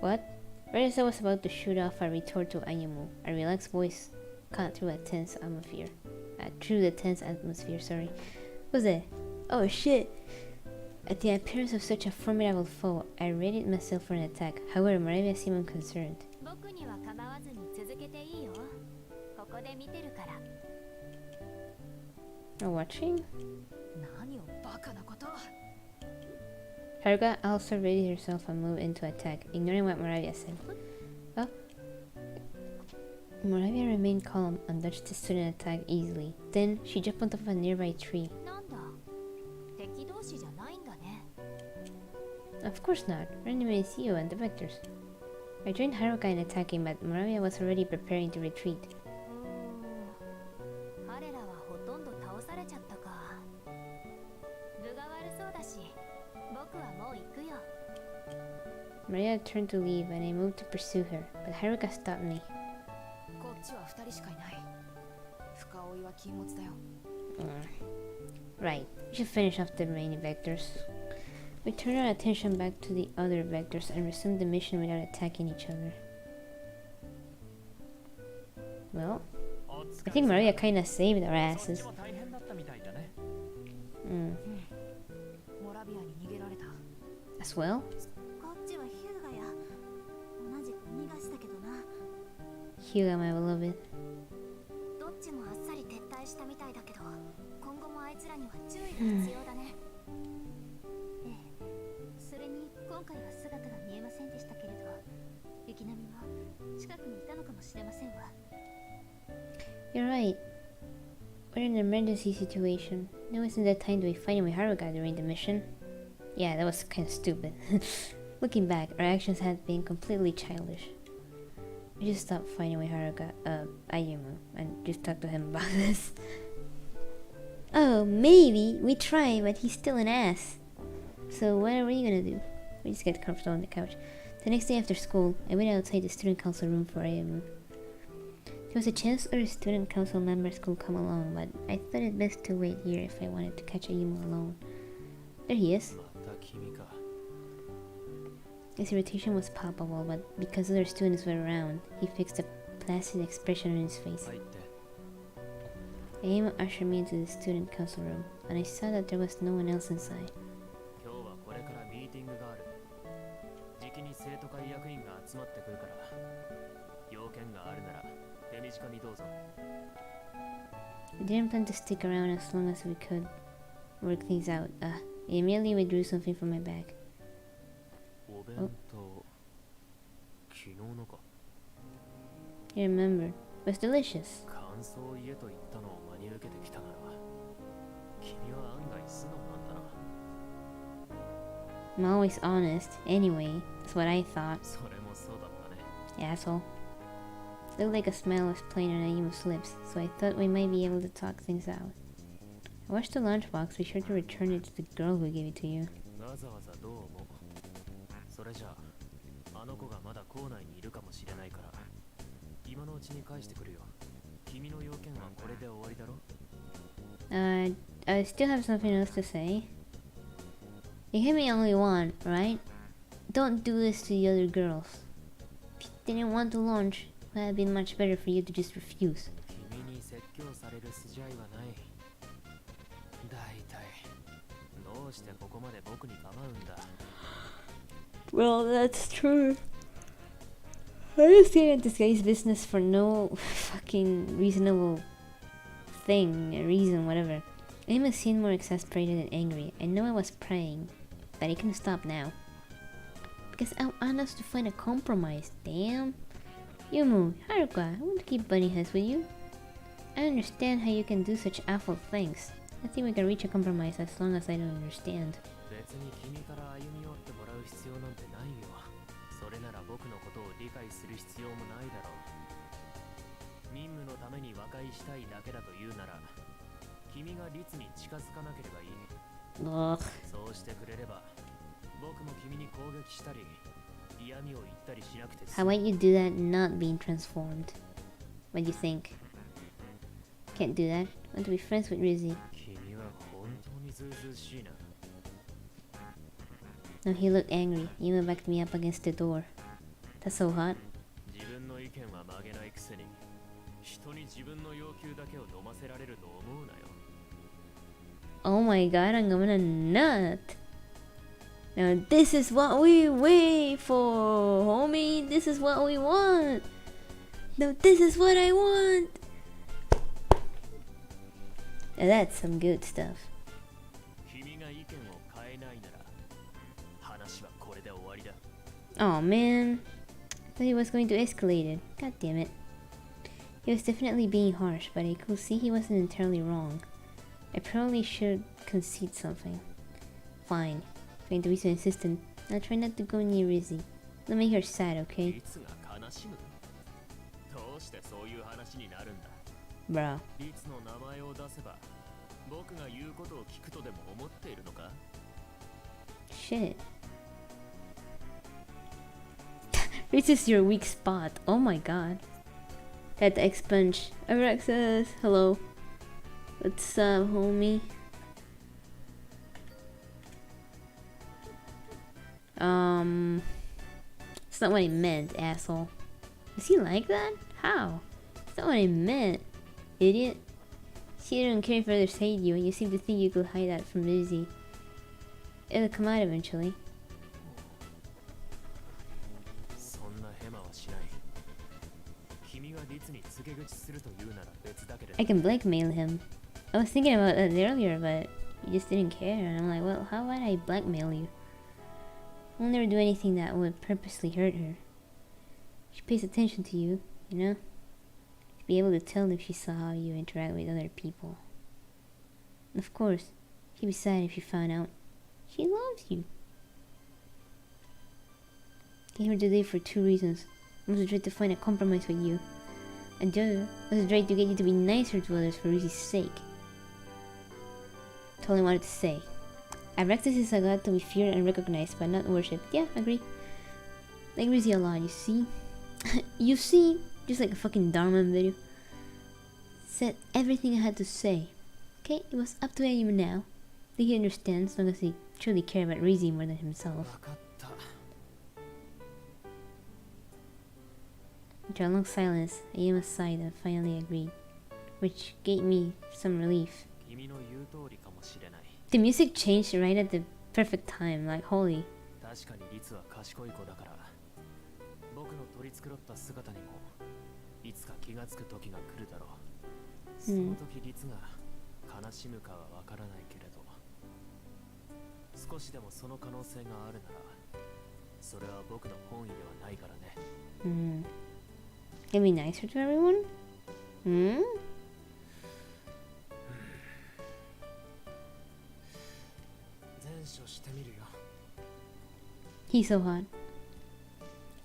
What? Right as I was about to shoot off a retort to Ayumu, a relaxed voice cut through the tense atmosphere. Sorry. What was it? Oh shit! At the appearance of such a formidable foe, I readied myself for an attack. However, Moravia seemed unconcerned. Are watching? Haruka also readied herself and moved into attack, ignoring what Moravia said. Oh. Moravia remained calm and dodged the student attack easily. Then, she jumped on top of a nearby tree. Of course not. Our enemy is you and the vectors. I joined Haruka in attacking, but Moravia was already preparing to retreat. Maria turned to leave and I moved to pursue her, but Haruka stopped me. Right, we should finish off the remaining vectors. We turned our attention back to the other vectors and resumed the mission without attacking each other. Well, I think Maria kinda saved our asses. As well? Hyuga, my beloved. You're right. We're in an emergency situation. Now isn't the time to be fighting with Haruka during the mission. Yeah, that was kinda stupid. Looking back, our actions had been completely childish. We just stopped fighting with Haruka, Ayumu, and just talked to him about this. Oh, maybe we tried, but he's still an ass. So what are we gonna do? We just get comfortable on the couch. The next day after school, I waited outside the student council room for Ayumu. There was a chance other student council members could come along, but I thought it best to wait here if I wanted to catch Ayumu alone. There he is. His irritation was palpable, but because other students were around, he fixed a placid expression on his face. Ayumu ushered me into the student council room, and I saw that there was no one else inside. We didn't plan to stick around as long as we could work things out. I immediately withdrew something from my bag. Oh. He remembered. It was delicious. I'm always honest. Anyway, that's what I thought. Asshole. Looked like a smile was playing on Ayumu's lips, so I thought we might be able to talk things out. I watched the lunchbox. Be sure to return it to the girl who gave it to you. I still have something else to say. You gave me only one, right? Don't do this to the other girls. If you didn't want to launch, it would have been much better for you to just refuse. Well, that's true. I just getting this guy's business for no fucking reasonable thing, reason, whatever. I must seem more exasperated and angry. I know I was praying, but I couldn't stop now. Because I want us to find a compromise, damn. Yumu, Haruka, I want to keep butting heads with you. I understand how you can do such awful things. I think we can reach a compromise as long as I don't understand. Ugh. How about you do that not being transformed? What do you think? Can't do that. I want to be friends with Rizzy. No, he looked angry. He even backed me up against the door. That's so hot. Oh my god, I'm gonna nut! Now this is what we wait for, homie! This is what we want! No, this is what I want! Now that's some good stuff. Oh man, I thought he was going to escalate it. God damn it. He was definitely being harsh, but I could see he wasn't entirely wrong. I probably should concede something. Fine. If I'm going to be so insistent, I'll try not to go near Rizzy. Don't make her sad, okay? Bruh. Shit. This is your weak spot. Oh my god. Had to expunge. ABRAXAS, hello. What's up, homie? It's not what I meant, asshole. Is he like that? How? It's not what I meant, idiot. See, you don't care if others hate you, and you seem to think you could hide that from Rizzy. It'll come out eventually. I can blackmail him. I was thinking about that earlier, but you just didn't care, and I'm like, well, how would I blackmail you? I'll never do anything that would purposely hurt her. She pays attention to you, you know? She'd be able to tell if she saw how you interact with other people. And of course, she'd be sad if she found out. She loves you. I came here today for two reasons. One was to try to find a compromise with you, and the other was to try to get you to be nicer to others for Rizzy's sake. That's all I wanted to say. ABRAXAS is a god to be feared and recognized, but not worshipped. Yeah, agree. Like Rizzy a lot, you see? You see? Just like a fucking Dharma video. Said everything I had to say. Okay, it was up to him now. I think he understands, as long as he truly cared about Rizzy more than himself. After a long silence, Ayuma sighed and finally agreed, which gave me some relief. The music changed right at the perfect time, like holy. Can be nicer to everyone? He's so hot.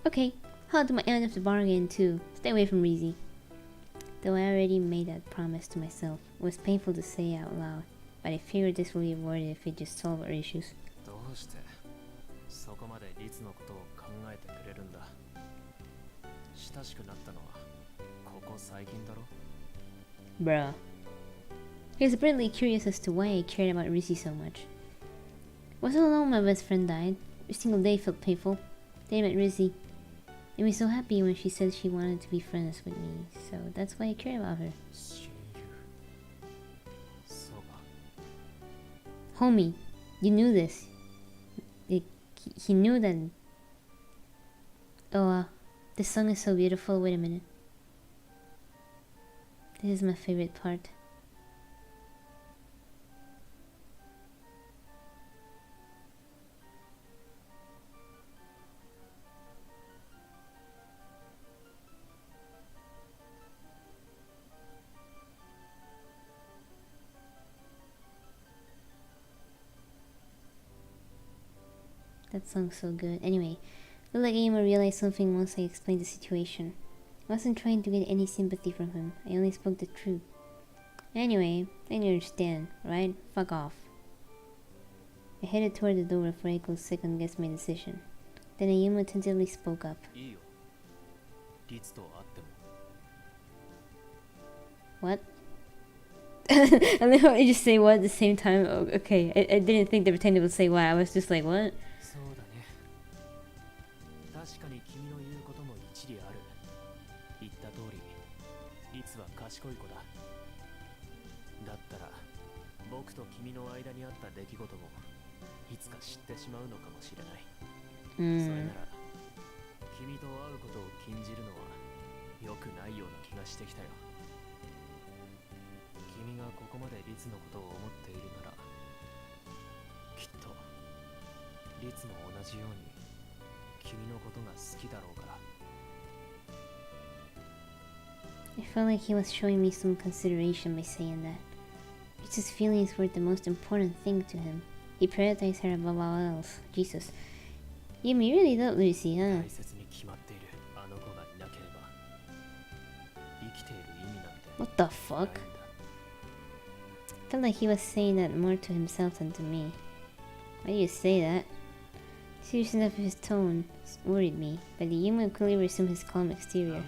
Okay, I'll do my end of the bargain too. Stay away from Rizzy. Though I already made that promise to myself. It was painful to say out loud, but I figured this would be avoided if we just solve our issues. Bruh. He was apparently curious as to why I cared about Rizzy so much. Wasn't alone when my best friend died. Every single day felt painful. Then I met Rizzy. Made me so happy when she said she wanted to be friends with me. So that's why I care about her. Homie, you knew this. He knew that. Oh, this song is so beautiful. Wait a minute. This is my favorite part. That song's so good. Anyway, looked like Aima realized something once I explained the situation. I wasn't trying to get any sympathy from him. I only spoke the truth. Anyway, I understand, right? Fuck off. I headed toward the door before I could second-guess my decision. Then Ayuma tentatively spoke up. What? I love how I just say what at the same time. Oh, okay, I didn't think the pretender would say what. I was just like, what? I felt like he was showing me some consideration by saying that. Ritz's feelings were the most important thing to him. He prioritized her above all else. Jesus. You really love Lucy, huh? What the fuck? I felt like he was saying that more to himself than to me. Why do you say that? The seriousness of his tone worried me, but the human clearly resumed his calm exterior.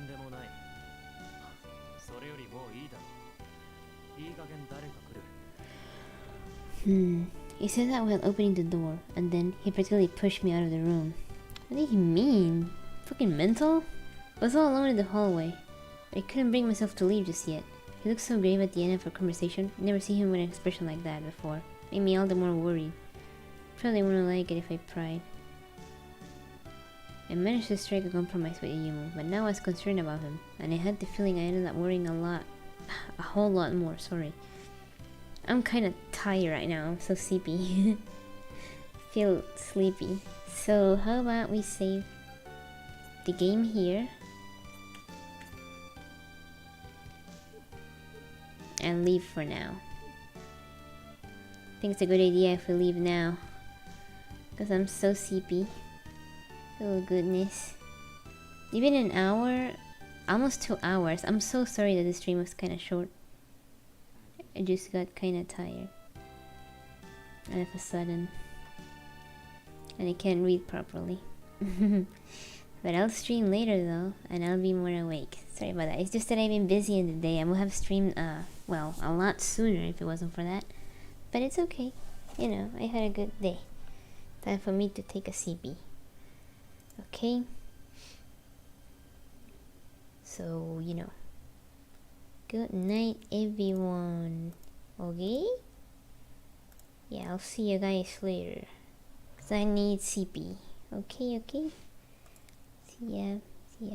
He said that while opening the door, and then he particularly pushed me out of the room. What did he mean? Fucking mental? I was all alone in the hallway, but I couldn't bring myself to leave just yet. He looked so grave at the end of our conversation. I'd never seen him with an expression like that before. Made me all the more worried. Probably wouldn't like it if I pried. I managed to strike a compromise with Iyumu, but now I was concerned about him, and I had the feeling I ended up worrying a whole lot more, sorry. I'm kinda tired right now, I'm so sleepy. Feel sleepy. So how about we save the game here and leave for now. I think it's a good idea if we leave now, because I'm so sleepy. Oh goodness. It's been an hour, almost 2 hours. I'm so sorry that the stream was kinda short. I just got kinda tired all of a sudden, and I can't read properly. But I'll stream later though, and I'll be more awake. Sorry about that. It's just that I've been busy in the day. I would have streamed well, a lot sooner if it wasn't for that. But it's okay. You know, I had a good day. Time for me to take a CB. Okay? So, you know. Good night, everyone. Okay? Yeah, I'll see you guys later. 'Cause I need CP. Okay, okay? See ya.